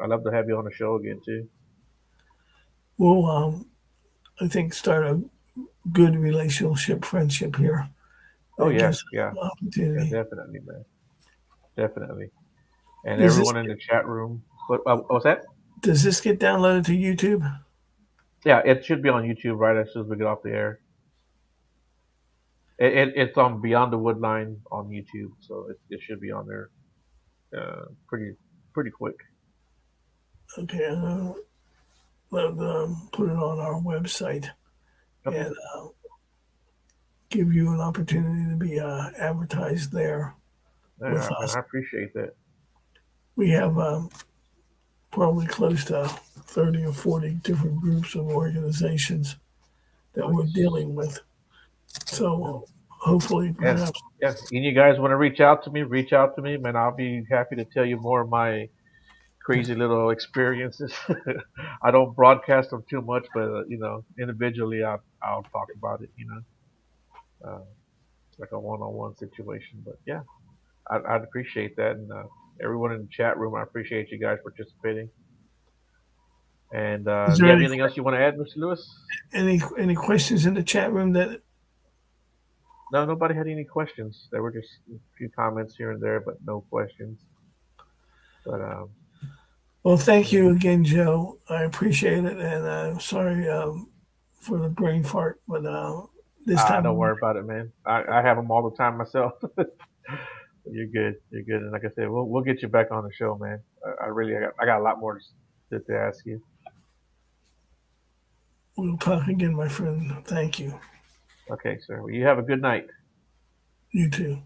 I love to have you on the show again too. We'll, I think, start a good relationship, friendship here Oh that yeah, gives us yeah, an yeah, opportunity. definitely, man, definitely. And Does this everyone in the chat room. What's that? does this get downloaded to YouTube? Yeah, it should be on YouTube right as soon as we get off the air. It's on Beyond the Woodline on YouTube, so it should be on there pretty quick. Okay, put it on our website Okay. and give you an opportunity to be advertised there with Yeah, man, us. I appreciate that. We have probably close to 30 or 40 different groups of organizations that we're Nice. dealing with. Yeah. So hopefully, Yeah. perhaps, Yeah. And you guys want to reach out to me? Reach out to me, man. I'll be happy to tell you more of my crazy little experiences. I don't broadcast them too much, but individually, I'll talk about it. It's like a one-on-one situation. But yeah, I'd appreciate that, and everyone in the chat room. I appreciate you guys participating. And Is you there have anything else you want to add, Mr. Lewis? any questions in the chat room that? No, nobody had any questions. There were just a few comments here and there, but no questions. But Well, thank yeah. you again, Joe. I appreciate it, and I'm sorry for the brain fart, but this Don't time worry about it, man. I have them all the time myself. You're good. You're good. And like I said, we'll get you back on the show, man. I got a lot more to ask you. we'll talk again, my friend. Thank you. Okay, sir. Well, you have a good night. You too.